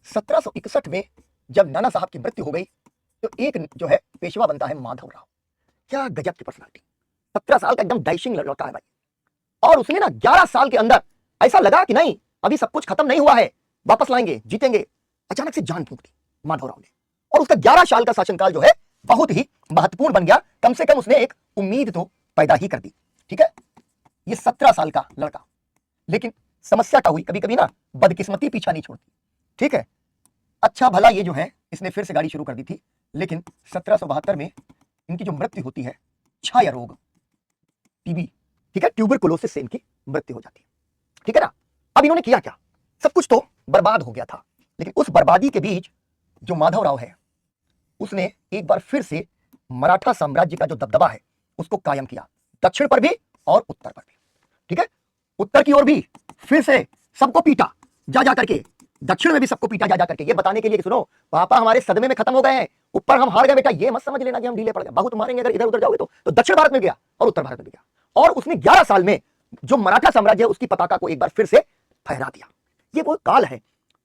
1761 में जब नाना साहब की मृत्यु हो गई तो एक जो है पेशवा बनता है माधव राव। क्या गजब की पर्सनालिटी, 17 साल का एकदम डैशिंग लड़का है भाई। और उसने ना 11 साल के अंदर ऐसा लगा कि नहीं अभी सब कुछ खत्म नहीं हुआ है, वापस लाएंगे, जीतेंगे, अचानक से जान फूंक दी माधव राव ने। और उसका 11 साल का शासनकाल जो है बहुत ही महत्वपूर्ण बन गया, कम से कम उसने एक उम्मीद तो पैदा ही कर दी। ठीक है, ये 17 साल का लड़का, लेकिन समस्या क्या हुई, कभी कभी ना बदकिस्मती पीछा नहीं छोड़ती। ठीक है, अच्छा भला ये जो है इसने फिर से गाड़ी शुरू कर दी थी, लेकिन 1772 में इनकी जो मृत्यु होती है क्षय रोग, टीबी, ठीक है, ट्यूबरकुलोसिस से इनकी मृत्यु हो जाती है। ठीक है ना। अब इन्होंने किया क्या, सब कुछ तो बर्बाद हो गया था, लेकिन उस बर्बादी के बीच जो माधव राव है उसने एक बार फिर से मराठा साम्राज्य का जो दबदबा है उसको कायम किया, दक्षिण पर भी और उत्तर पर भी। ठीक है, उत्तर की ओर भी फिर से सबको पीटा जा जा करके, दक्षिण में भी सबको पीटा जा जा करके, ये बताने के लिए कि सुनो पापा हमारे सदमे में खत्म हो गए हैं, ऊपर हम हार गए बेटा, ये मत समझ लेना कि हम ढीले पड़ गए, बहुत मारेंगे अगर इधर उधर जाओगे तो दक्षिण भारत में गया और उत्तर भारत में गया। और उसने 11 साल में जो मराठा साम्राज्य है उसकी पताका को एक बार फिर से फहरा दिया। ये वो काल है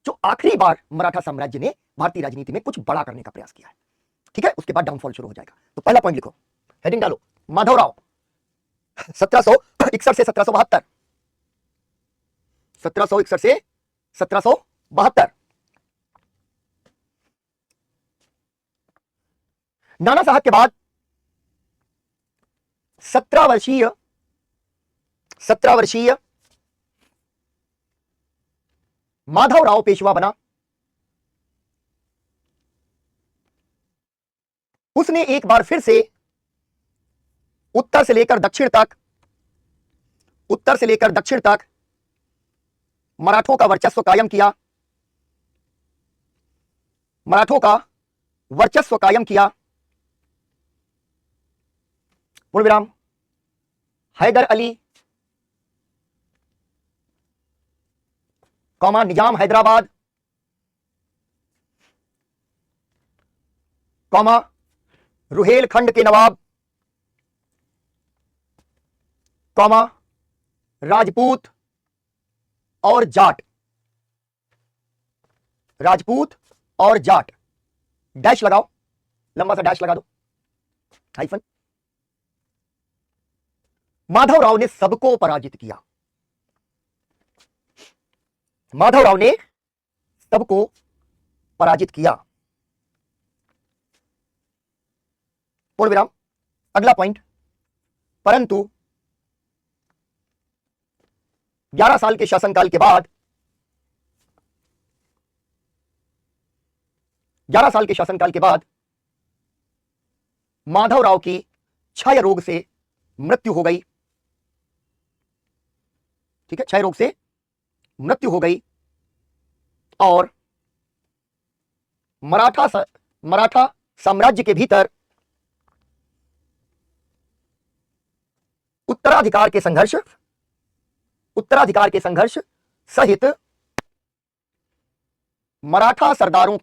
जो आखिरी बार मराठा साम्राज्य ने भारतीय राजनीति में कुछ बड़ा करने का प्रयास किया है। ठीक है, उसके बाद डाउनफॉल शुरू हो जाएगा। तो पहला पॉइंट लिखो, हेडिंग डालो, माधव राव 1761 से 1772, 1761 से 1772। नाना साहब के बाद 17 वर्षीय माधव राव पेशवा बना। उसने एक बार फिर से उत्तर से लेकर दक्षिण तक मराठों का वर्चस्व कायम किया, पूर्ण विराम। हैदर अली कौमा निजाम हैदराबाद कौमा रुहेलखंड के नवाब कौमा राजपूत और जाट, डैश लगाओ, लंबा सा डैश लगा दो, हाइफन। माधव राव ने सबको पराजित किया, पूर्ण विराम। अगला पॉइंट, परंतु 11 साल के शासनकाल के बाद माधव राव की क्षय रोग से मृत्यु हो गई। ठीक है, क्षय रोग से मृत्यु हो गई और मराठा साम्राज्य के भीतर उत्तराधिकार के संघर्ष सहित मराठा सरदारों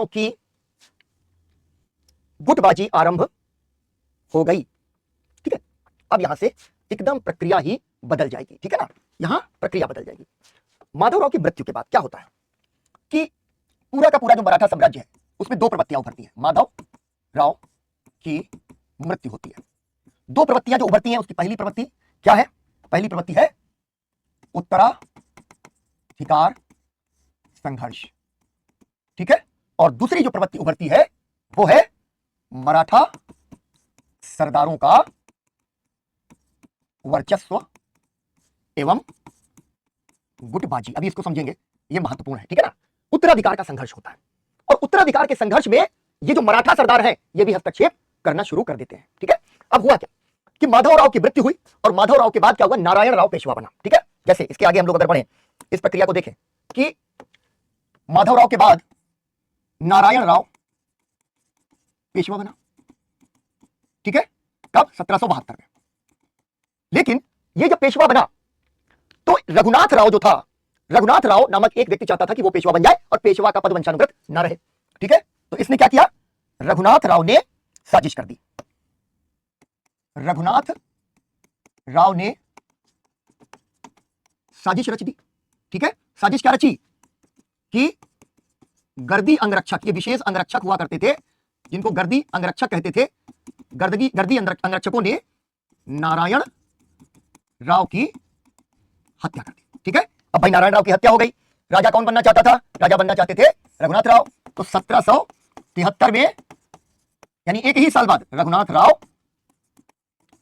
की गुटबाजी आरंभ हो गई। ठीक है, अब यहां से एकदम प्रक्रिया ही बदल जाएगी। ठीक है ना, यहां प्रक्रिया बदल जाएगी। माधव राव की मृत्यु के बाद क्या होता है कि पूरा का पूरा जो मराठा साम्राज्य है उसमें दो प्रवृत्तियां उभरती हैं। माधव राव की मृत्यु होती है, दो प्रवृत्तियां जो उभरती हैं। उसकी पहली प्रवृत्ति क्या है, पहली प्रवृत्ति है उत्तराधिकार संघर्ष। ठीक है, और दूसरी जो प्रवृत्ति उभरती है वो है मराठा सरदारों का वर्चस्व एवं गुटबाजी। अभी इसको समझेंगे, ये महत्वपूर्ण है। ठीक है ना, उत्तराधिकार का संघर्ष होता है और उत्तराधिकार के संघर्ष में ये जो मराठा सरदार हैं ये भी हस्तक्षेप करना शुरू कर देते हैं। ठीक है, अब हुआ क्या कि माधव राव की मृत्यु हुई और माधव राव के बाद क्या हुआ, नारायण राव पेशवा बना। ठीक है, जैसे इसके आगे हम लोग अगर बढ़े इस प्रक्रिया को देखें कि माधव राव के बाद नारायण राव पेशवा बना। ठीक है, कब, 1772 में। लेकिन ये जब पेशवा बना तो रघुनाथ राव जो था, रघुनाथ राव नामक एक व्यक्ति चाहता था कि वो पेशवा बन जाए और पेशवा का पद वंशानुगत न रहे। ठीक है, तो इसने क्या किया, रघुनाथ राव ने साजिश कर दी। रघुनाथ राव ने साजिश रच दी। ठीक है, साजिश क्या रची कि गर्दी अंगरक्षक, ये विशेष अंगरक्षक हुआ करते थे जिनको गर्दी अंगरक्षक कहते थे, गर्दी अंगरक्षकों ने नारायण राव की हत्या कर दी। ठीक है, अब भाई नारायण राव की हत्या हो गई, राजा कौन बनना चाहता था, राजा बनना चाहते थे रघुनाथ राव। तो 1773 में, यानी एक ही साल बाद, रघुनाथ राव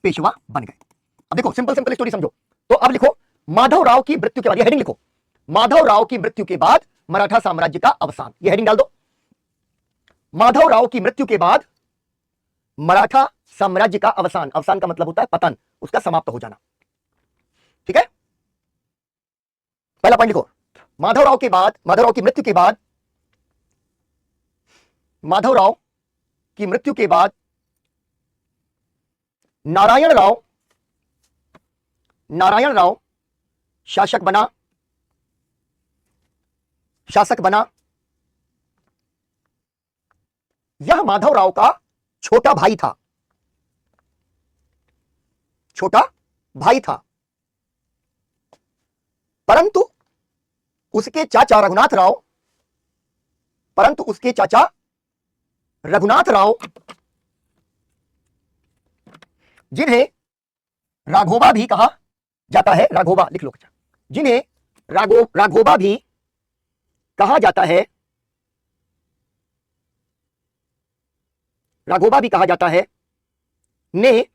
पेशवा बन गए। अब देखो सिंपल सिंपल स्टोरी समझो। तो अब लिखो माधव राव की मृत्यु के बाद, ये हेडिंग लिखो, माधव राव की मृत्यु के बाद मराठा साम्राज्य का अवसान, ये हेडिंग डाल दो। माधव राव की मृत्यु के बाद मराठा साम्राज्य का अवसान, अवसान का मतलब होता है पतन, उसका समाप्त हो जाना। ठीक है, पहला पॉइंट लिखो, माधव राव के बाद, माधव राव की मृत्यु के बाद, माधव राव की मृत्यु के बाद नारायण राव शासक बना, यह माधव राव का छोटा भाई था, परंतु उसके चाचा रघुनाथ राव, जिन्हें राघोबा भी कहा जाता है, राघोबा लिख लो, जिन्हें राघोबा भी कहा जाता है, राघोबा भी कहा जाता है, ने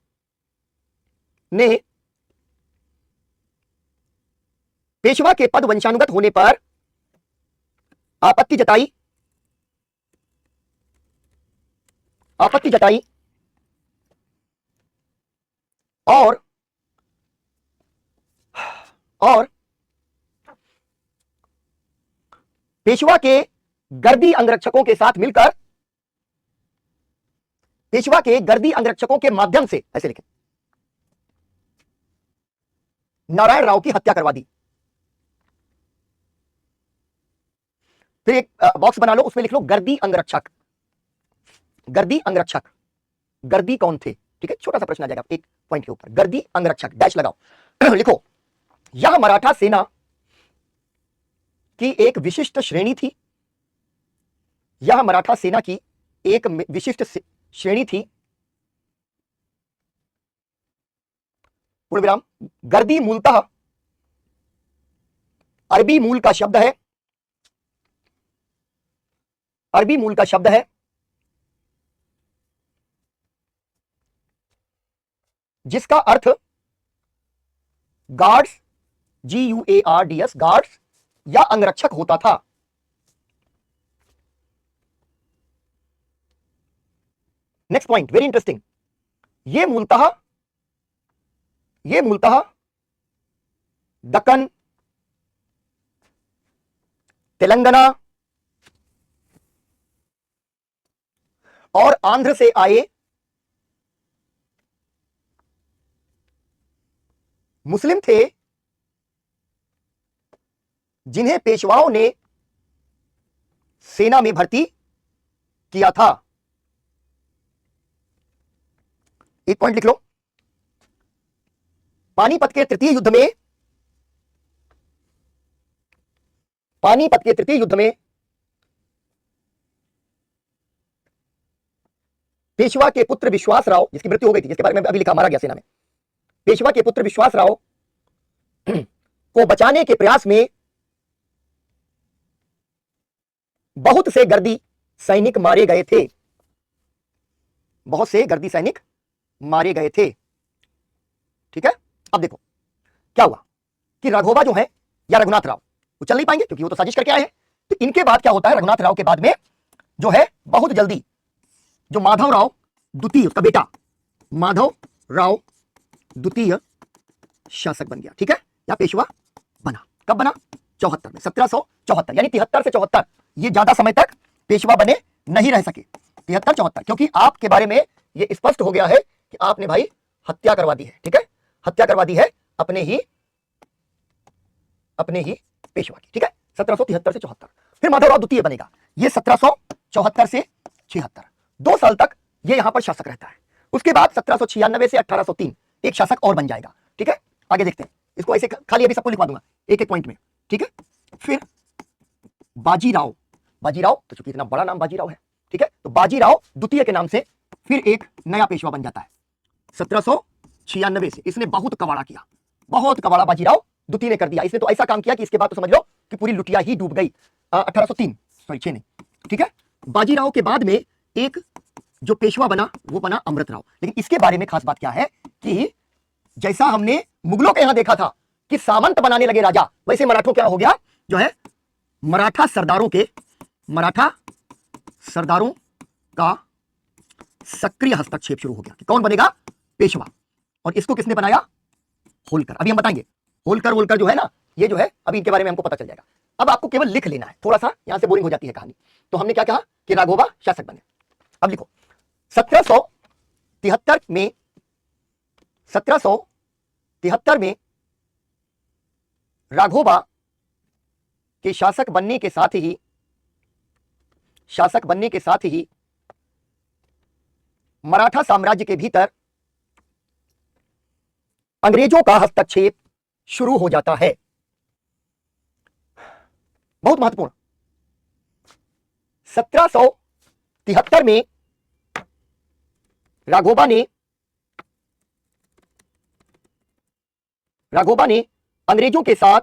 पेशवा के पद वंशानुगत होने पर आपत्ति जताई, और पेशवा के गर्दी अंगरक्षकों के साथ मिलकर, पेशवा के गर्दी अंगरक्षकों के माध्यम से, ऐसे लिखें, नारायण राव की हत्या करवा दी। फिर एक बॉक्स बना लो, उसमें लिख लो गर्दी अंगरक्षक। गर्दी कौन थे? ठीक है, छोटा सा प्रश्न आ जाएगा एक पॉइंट के ऊपर, गर्दी अंगरक्षक, डैश लगाओ। लिखो, यह मराठा सेना की एक विशिष्ट श्रेणी थी, यह मराठा सेना की एक विशिष्ट श्रेणी थी, पूर्ण विराम। गर्दी मूलतः अरबी मूल का शब्द है, जिसका अर्थ गार्ड्स, GUARDS, गार्ड्स या अंगरक्षक होता था। नेक्स्ट पॉइंट वेरी इंटरेस्टिंग, ये मूलतः दक्कन, तेलंगाना और आंध्र से आए मुस्लिम थे, जिन्हें पेशवाओं ने सेना में भर्ती किया था। एक पॉइंट लिख लो, पानीपत के तृतीय युद्ध में पेशवा के पुत्र विश्वास राव, जिसकी मृत्यु हो गई थी, जिसके बारे में अभी लिखा, मारा गया सेना में, पेशवा के पुत्र विश्वास राव को बचाने के प्रयास में बहुत से गर्दी सैनिक मारे गए थे, ठीक है। अब देखो क्या हुआ कि राघोबा जो है या रघुनाथ राव वो चल नहीं पाएंगे क्योंकि वो तो साजिश करके आए हैं। तो इनके बाद क्या होता है, रघुनाथ राव के बाद में जो है बहुत जल्दी जो माधव राव द्वितीय, उसका बेटा माधव राव द्वितीय शासक बन गया, ठीक है, या पेशवा बना। कब बना? 74 में, 1774, यानी 73 से 74, ये ज्यादा समय तक पेशवा बने नहीं रह सके, 73-74, क्योंकि आपके बारे में ये स्पष्ट हो गया है कि आपने भाई हत्या करवा दी है, ठीक है, हत्या करवा दी है अपने ही अपने ही पेशवा की, ठीक है, 1773 से 74। फिर माधवराव द्वितीय बनेगा, ये 1774 से 76, 2 साल तक ये यहां पर शासक रहता है। उसके बाद 1796 से 1803 एक शासक और बन जाएगा, ठीक है। आगे देखते हैं इसको, ऐसे खाली अभी सबको लिखवा दूंगा एक एक पॉइंट में, ठीक है। फिर बाजीराव, बाजीराव तो चूंकि इतना बड़ा नाम बाजीराव है, ठीक है, तो बाजीराव द्वितीय के नाम से फिर एक नया पेशवा बन जाता है 1796 से। इसने बहुत कबाड़ा किया, बहुत कबाड़ा बाजीराव द्वितीय ने कर दिया। इसने तो ऐसा काम किया कि इसके बाद तो समझ लो कि पूरी लुटिया ही डूब गई। 1803 सॉरी 6 नहीं, ठीक है। बाजीराव के बाद में एक जो पेशवा बना वो बना अमृतराव। लेकिन इसके बारे में खास बात क्या है कि जैसा हमने मुगलों के यहां देखा था कि सामंत बनाने लगे राजा, वैसे मराठों क्या हो गया, जो है मराठा सरदारों का सक्रिय हस्तक्षेप शुरू हो गया कि कौन बनेगा पेशवा। और इसको किसने बनाया, होलकर। अभी हम बताएंगे होलकर जो है ना, ये जो है अभी इनके बारे में हमको पता चल जाएगा। अब आपको केवल लिख लेना है, थोड़ा सा यहां से बोरिंग हो जाती है कहानी। तो हमने क्या कहा कि राघोबा शासक बने। अब लिखो 1773 में राघोबा के शासक बनने के साथ ही मराठा साम्राज्य के भीतर अंग्रेजों का हस्तक्षेप शुरू हो जाता है। बहुत महत्वपूर्ण, 1773 में राघोबा ने अंग्रेजों के साथ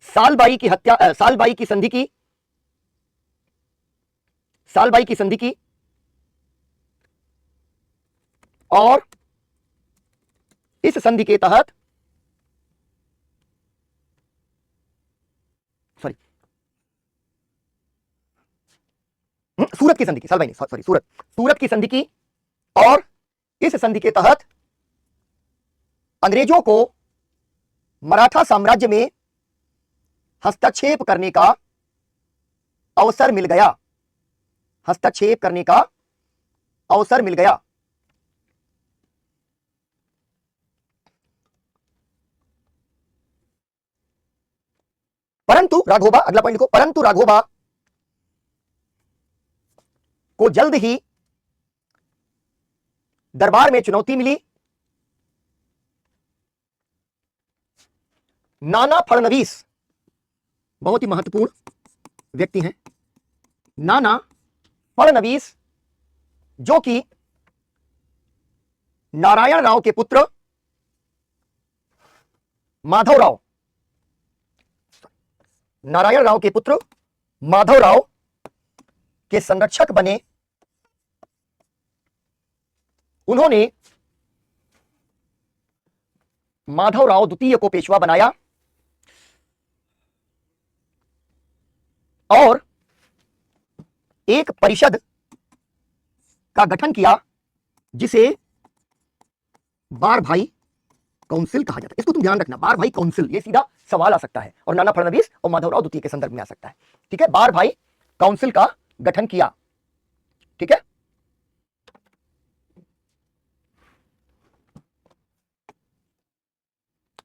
सालबाई की संधि की और इस संधि के तहत सूरत की संधि की, सालबाई नहीं, सूरत की संधि की और इस संधि के तहत अंग्रेजों को मराठा साम्राज्य में हस्तक्षेप करने का अवसर मिल गया। परंतु राघोबा, अगला पॉइंट लिखो, परंतु राघोबा को जल्द ही दरबार में चुनौती मिली। नाना फड़नवीस बहुत ही महत्वपूर्ण व्यक्ति हैं, नाना फड़नवीस, जो कि नारायण राव के पुत्र माधवराव के संरक्षक बने। उन्होंने माधवराव द्वितीय को पेशवा बनाया और एक परिषद का गठन किया जिसे बार भाई काउंसिल कहा जाता है। इसको तुम ध्यान रखना, बार भाई काउंसिल, ये सीधा सवाल आ सकता है और नाना फड़नवीस और माधवराव द्वितीय के संदर्भ में आ सकता है, ठीक है। बार भाई काउंसिल का गठन किया, ठीक है।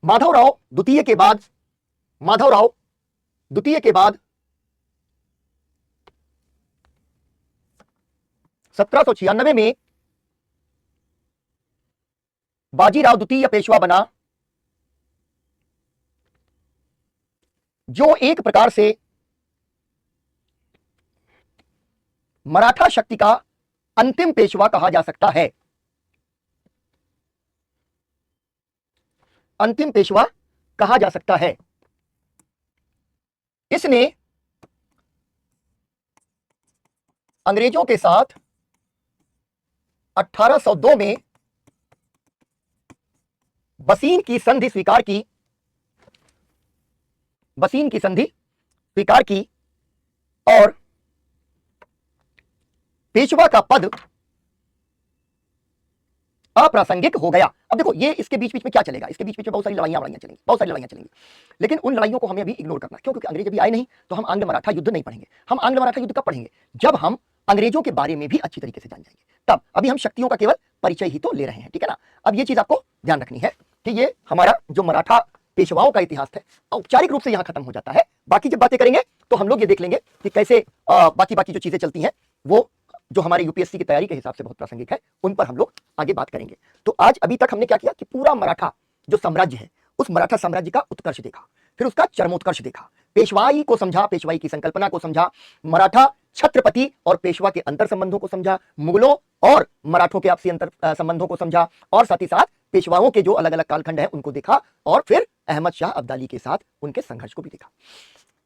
माधवराव द्वितीय के बाद 1796 में बाजीराव द्वितीय पेशवा बना, जो एक प्रकार से मराठा शक्ति का अंतिम पेशवा कहा जा सकता है। अंतिम पेशवा कहा जा सकता है। इसने अंग्रेजों के साथ 1802 में बसीन की संधि स्वीकार की और पेशवा का पद अप्रासंगिक हो गया। अब देखो ये इसके बीच बीच में क्या चलेगा, इसके बीच बीच में बहुत सारी लड़ाइयां चलेंगी, लेकिन उन लड़ाइयों को हमें अभी इग्नोर करना है। क्यों? क्योंकि अंग्रेज अभी आए नहीं, तो हम आंग्ल मराठा युद्ध नहीं पढ़ेंगे। हम आंग्ल मराठा युद्ध कब पढ़ेंगे? जब हम अंग्रेजों के बारे में भी अच्छी तरीके से जान जाएंगे, तब। अभी हम शक्तियों का केवल परिचय ही तो ले रहे हैं, ठीक है ना। अब ये चीज आपको ध्यान रखनी है कि ये हमारा जो मराठा पेशवाओं का इतिहास है औपचारिक रूप से यहां खत्म हो जाता है। बाकी जब बातें करेंगे तो हम लोग ये देख लेंगे कि कैसे बाकी बाकी जो चीजें चलती हैं वो जो हमारे यूपीएससी की तैयारी के हिसाब से बहुत प्रासंगिक है, उन पर हम लोग आगे बात करेंगे। तो आज अभी तक हमने क्या किया कि पूरा मराठा जो साम्राज्य है उस मराठा साम्राज्य का उत्कर्ष देखा, फिर उसका चरमोत्कर्ष देखा, पेशवाई को समझा, पेशवाई की संकल्पना को समझा, मराठा छत्रपति और पेशवा के अंतर संबंधों को समझा, मुगलों और मराठों के आपसी अंतर संबंधों को समझा, और साथ ही साथ पेशवाओं के जो अलग अलग कालखंड है उनको देखा, और फिर अहमद शाह अब्दाली के साथ उनके संघर्ष को भी देखा।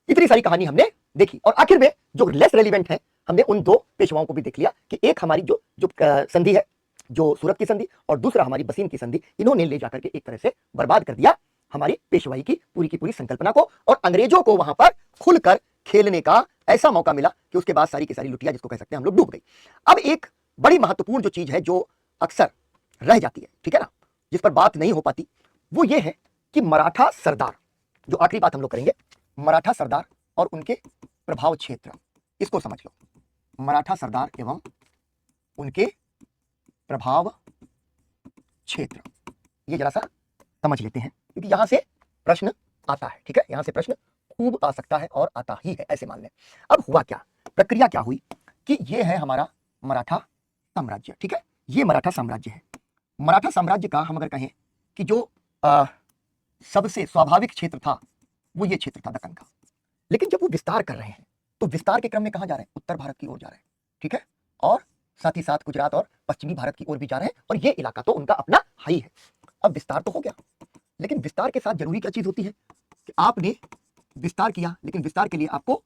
इतनी सारी कहानी हमने देखी और आखिर में जो लेस रेलिवेंट है हमने उन दो पेशवाओं को भी देख लिया कि एक हमारी जो जो संधि है, जो सूरत की संधि, और दूसरा हमारी बसीन की संधि, इन्होंने ले जाकर के एक तरह से बर्बाद कर दिया हमारी पेशवाई की पूरी संकल्पना को, और अंग्रेजों को वहां पर खुलकर खेलने का ऐसा मौका मिला कि उसके बाद सारी की सारी लुटिया जिसको कह सकते हैं हम लोग डूब गई। अब एक बड़ी महत्वपूर्ण जो चीज है जो अक्सर रह जाती है, ठीक है ना, जिस पर बात नहीं हो पाती, वो ये है कि मराठा सरदार, जो आखिरी बात हम लोग करेंगे, मराठा सरदार और उनके प्रभाव क्षेत्र, इसको समझ लो। मराठा सरदार एवं उनके प्रभाव क्षेत्र, ये जरा सा समझ लेते हैं क्योंकि यहां से प्रश्न आता है, ठीक है, यहां से प्रश्न खूब आ सकता है और आता ही है, ऐसे मान लें। अब हुआ क्या, प्रक्रिया क्या हुई कि ये है हमारा मराठा साम्राज्य, ठीक है, ये मराठा साम्राज्य है। मराठा साम्राज्य का हम अगर कहें कि जो सबसे स्वाभाविक क्षेत्र था वो ये क्षेत्र था दक्कन का, लेकिन जब वो विस्तार कर रहे हैं तो विस्तार के क्रम में कहां जा रहे हैं, उत्तर भारत की ओर जा रहे हैं, ठीक है, और साथ ही साथ गुजरात और पश्चिमी भारत की ओर भी जा रहे हैं, और ये इलाका तो उनका अपना हाई है। अब विस्तार तो हो गया, लेकिन विस्तार के साथ जरूरी क्या चीज होती है कि आपने विस्तार किया, लेकिन विस्तार के लिए आपको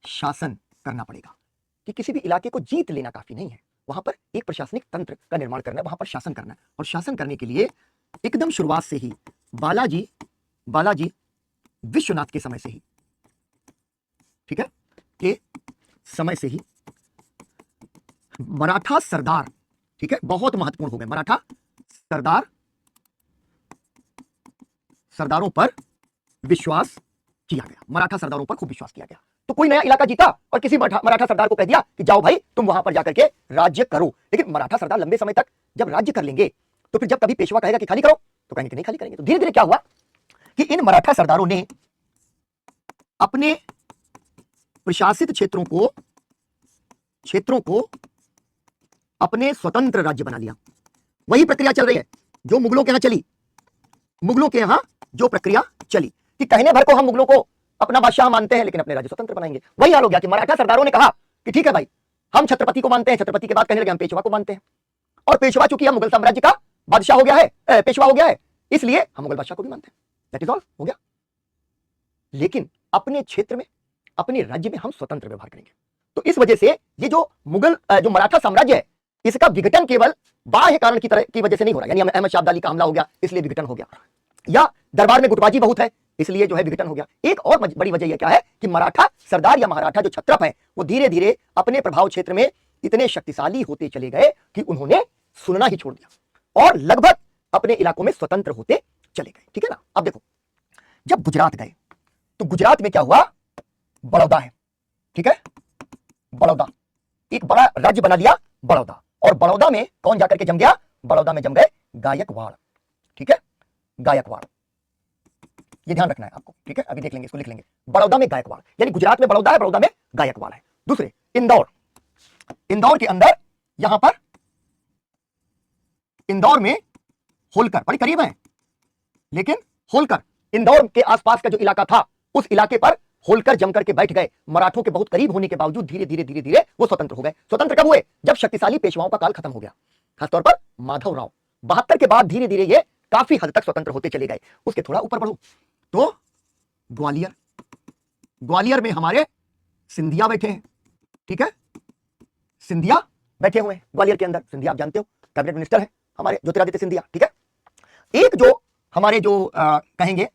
शासन करना पड़ेगा, कि किसी भी इलाके को जीत लेना काफी नहीं है, वहां पर एक प्रशासनिक तंत्र का निर्माण करना है, वहां पर शासन करना है, और शासन करने के लिए एकदम शुरुआत से ही बालाजी विश्वनाथ के समय से ही, ठीक है, के समय से ही मराठा सरदार, ठीक है, बहुत महत्वपूर्ण हो गए, मराठा सरदारों पर विश्वास किया गया, मराठा सरदारों पर खूब विश्वास किया गया। तो कोई नया इलाका जीता और किसी मराठा सरदार को कह दिया कि जाओ भाई तुम वहां पर जाकर के राज्य करो, लेकिन मराठा सरदार लंबे समय तक जब राज्य कर लेंगे तो फिर जब कभी पेशवा कहेगा कि खाली करो तो कहेंगे कि नहीं खाली करेंगे। तो धीरे धीरे क्या हुआ कि इन मराठा सरदारों ने अपने प्रशासित क्षेत्रों को अपने स्वतंत्र राज्य बना लिया। वही प्रक्रिया चल रही है जो मुगलों के यहां चली, मुगलों के यहां जो प्रक्रिया चली कि कहने भर को हम मुगलों को अपना बादशाह मानते हैं लेकिन अपने राज्य स्वतंत्र बनाएंगे। वही हाल हो गया कि मराठा सरदारों ने कहा कि ठीक है भाई, हम छत्रपति को मानते हैं, छत्रपति के बाद कहने लगे हम पेशवा को मानते हैं, और पेशवा चूंकि हम मुगल साम्राज्य का बादशाह हो गया है, पेशवा हो गया है, इसलिए हम मुगल बादशाह को भी मानते हैं। दैट इज ऑल, हो गया। लेकिन अपने क्षेत्र में, अपने राज्य में हम स्वतंत्र व्यवहार करेंगे। तो इस वजह से ये जो जो मराठा साम्राज्य है, इसका विघटन केवल बाह्य कारण की वजह से नहीं हो रहा, यानी अहमद शाह अब्दाली का हमला हो गया इसलिए विघटन हो गया, या दरबार में गुटबाजी बहुत है इसलिए जो है विघटन हो गया। एक और बड़ी वजह यह क्या है कि मराठा सरदार या मराठा जो क्षत्रप है वो धीरे धीरे अपने प्रभाव क्षेत्र में इतने शक्तिशाली होते चले गए कि उन्होंने सुनना ही छोड़ दिया और लगभग अपने इलाकों में स्वतंत्र होते चले गए, ठीक है ना। अब देखो, जब गुजरात गए तो गुजरात में क्या हुआ, बड़ौदा है, ठीक है, बड़ौदा एक बड़ा राज्य बना लिया बड़ौदा, और बड़ौदा में कौन जाकर के जम गया, बड़ौदा में जम गए गायकवाड़, ठीक है, गायकवाड़, ये ध्यान रखना है आपको, ठीक है, अभी देख लेंगे, इसको लिख लेंगे, बड़ौदा में गायकवाड़, यानी गुजरात में बड़ौदा है, बड़ौदा में गायकवाड़ है। दूसरे इंदौर के अंदर, यहां पर इंदौर में होलकर, बड़ी करीब है, लेकिन होलकर इंदौर के आसपास का जो इलाका था उस इलाके पर होलकर जम करके बैठ गए। मराठों के बहुत करीब होने के बावजूद धीरे धीरे वो स्वतंत्र हो गए। स्वतंत्र कब हुए, जब शक्तिशाली पेशवाओं का काल खत्म हो गया, खासतौर पर माधवराव 72 के बाद धीरे धीरे ये काफी हद तक स्वतंत्र होते चले गए। उसके थोड़ा ऊपर बढ़ो तो ग्वालियर में हमारे सिंधिया बैठे हैं, ठीक है, सिंधिया बैठे हुए हैं ग्वालियर के अंदर। सिंधिया आप जानते हो, कैबिनेट मिनिस्टर है हमारे ज्योतिरादित्य सिंधिया, ठीक है। एक जो हमारे जो कहेंगे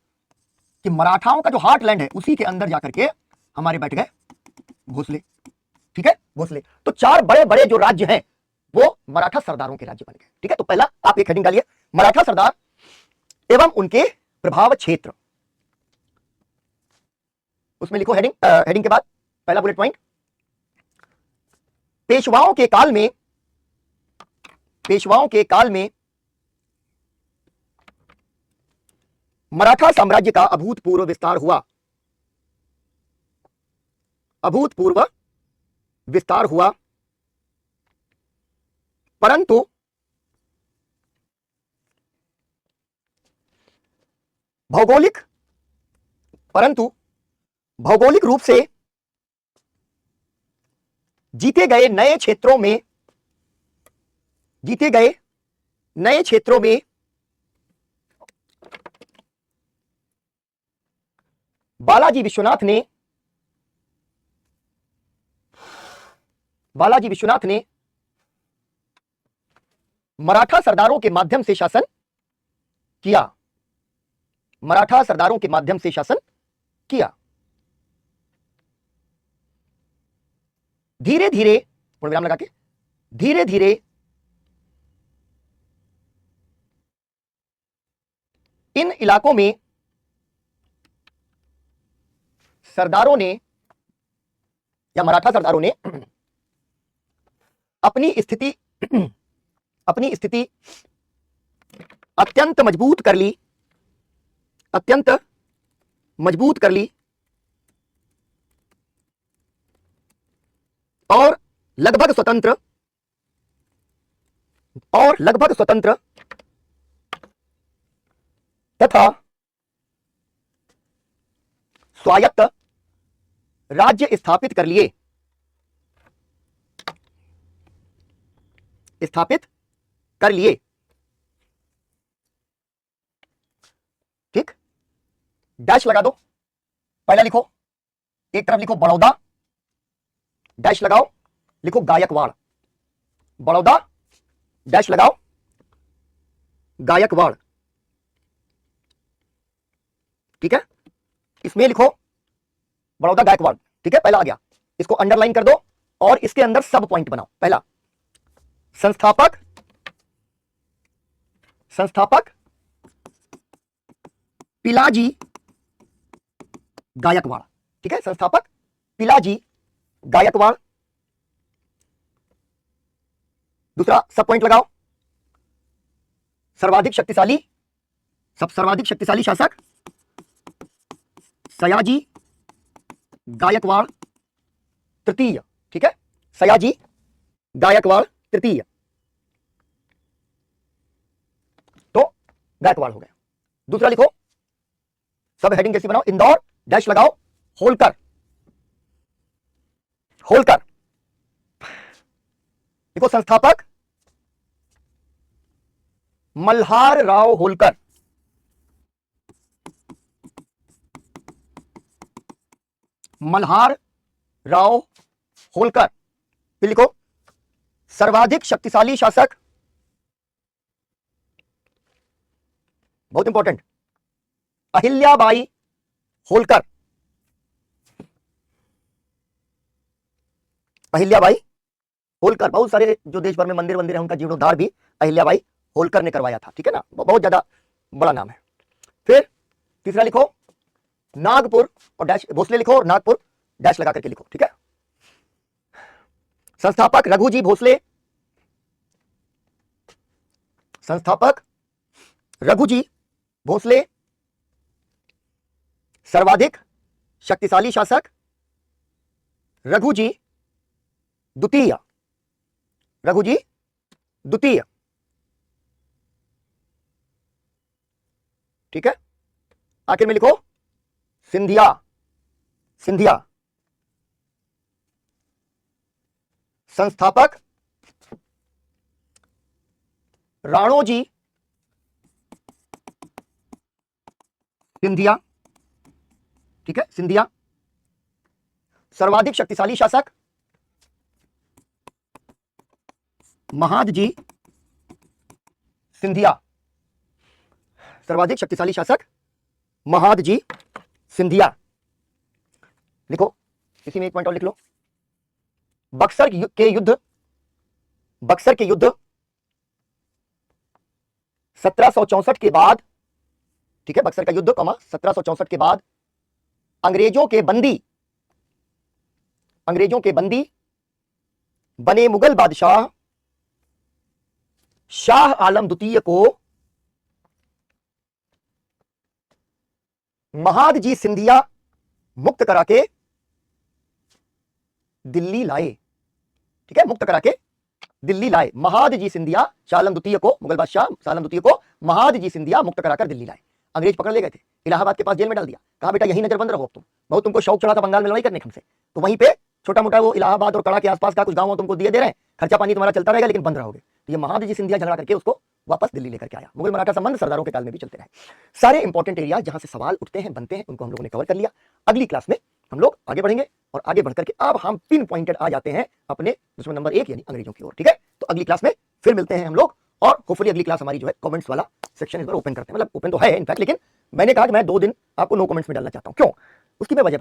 कि मराठाओं का जो हार्टलैंड है उसी के अंदर जाकर के हमारे बैठ गए भोसले, ठीक है, भोसले। तो चार बड़े बड़े जो राज्य हैं वो मराठा सरदारों के राज्य बन गए, ठीक है। तो पहला आप एक हेडिंग डालिए, मराठा सरदार एवं उनके प्रभाव क्षेत्र, उसमें लिखो हेडिंग के बाद पहला बुलेट पॉइंट, पेशवाओं के काल में मराठा साम्राज्य का अभूतपूर्व विस्तार हुआ, अभूतपूर्व विस्तार हुआ, परंतु भौगोलिक रूप से जीते गए नए क्षेत्रों में बालाजी विश्वनाथ ने मराठा सरदारों के माध्यम से शासन किया, मराठा सरदारों के माध्यम से शासन किया। धीरे धीरे पूर्णविराम लगा के धीरे धीरे इन इलाकों में सरदारों ने या मराठा सरदारों ने अपनी स्थिति अत्यंत मजबूत कर ली, और लगभग स्वतंत्र तथा स्वायत्त राज्य स्थापित कर लिए। ठीक, डैश लगा दो, पहला लिखो, एक तरफ लिखो बड़ौदा, डैश लगाओ, लिखो गायकवाड़, बड़ौदा डैश लगाओ, गायकवाड़। ठीक है, इसमें लिखो बड़ौदा गायकवाड़। ठीक है, पहला आ गया, इसको अंडरलाइन कर दो और इसके अंदर सब पॉइंट बनाओ। पहला, संस्थापक पिलाजी गायकवाड़। ठीक है, संस्थापक पिलाजी गायकवाड़। दूसरा सब पॉइंट लगाओ, सर्वाधिक शक्तिशाली शासक सयाजी गायकवाड़ तृतीय। ठीक है, सयाजी गायकवाड़ तृतीय, तो गायकवाड़ हो गया। दूसरा लिखो, सब हेडिंग कैसी बनाओ, इंदौर डैश लगाओ, होलकर, देखो संस्थापक मल्हार राव होलकर, फिर लिखो सर्वाधिक शक्तिशाली शासक, बहुत इंपॉर्टेंट, अहिल्याबाई होलकर, बहुत सारे जो देश भर में मंदिर है उनका जीर्णोद्धार भी अहिल्याबाई होलकर ने करवाया था। ठीक है ना, बहुत ज्यादा बड़ा नाम है। फिर तीसरा लिखो नागपुर और डैश, भोसले लिखो और नागपुर डैश लगा करके लिखो। ठीक है, संस्थापक रघुजी भोसले, सर्वाधिक शक्तिशाली शासक रघुजी द्वितीय, ठीक है, आखिर में लिखो सिंधिया, संस्थापक राणोजी सिंधिया। ठीक है, सिंधिया। सर्वाधिक शक्तिशाली शासक महादजी सिंधिया, सर्वाधिक शक्तिशाली शासक महादजी सिंधिया। लिखो, इसी में एक पॉइंट और लिख लो, बक्सर के युद्ध 1764 के बाद, ठीक है, बक्सर का युद्ध 1764 के बाद अंग्रेजों के बंदी बने मुगल बादशाह शाह आलम द्वितीय को महादजी सिंधिया मुक्त करा के दिल्ली लाए, ठीक है, मुक्त करा के दिल्ली लाए। महादजी सिंधिया शालम द्वितीय को, मुगल बादशाह शालम द्वितीय को महादजी सिंधिया मुक्त कराकर दिल्ली लाए। अंग्रेज पकड़ ले गए थे, इलाहाबाद के पास जेल में डाल दिया, कहा बेटा यही नजरबंद रहो, तुम बहुत तुमको शौक चढ़ा था बंगाल में लड़ाई करने हमसे, तो वहीं पे छोटा मोटा वो इलाहाबाद और कड़ा के आसपास का कुछ गांव तुमको दिए दे रहे हैं, खर्चा पानी तुम्हारा चलता रहेगा लेकिन बंद रहोगे। तो ये महादजी सिंधिया झगड़ा करके उसको वापस दिल्ली लेकर के आया। मुगल मराठा संबंध सरदारों के काल में भी चलते रहे। सारे इंपॉर्टेंट एरिया जहां से सवाल उठते हैं बनते हैं उनको हम लोगों ने कवर कर लिया। अगली क्लास में हम लोग आगे बढ़ेंगे और आगे बढ़कर के अब हम पिन पॉइंटेड आ जाते हैं अपने दुश्मन नंबर 1 यानी अंग्रेजों की ओर। ठीक है, तो अगली क्लास में फिर मिलते हैं हम लोग और होपफुली अगली क्लास हमारी जो है कमेंट्स वाला सेक्शन इस बार ओपन करते हैं, मतलब ओपन तो है इनफैक्ट, लेकिन मैंने कहा कि मैं 2 दिन आपको नो कमेंट्स में डालना चाहता हूं। क्यों? उसकी मैं वजह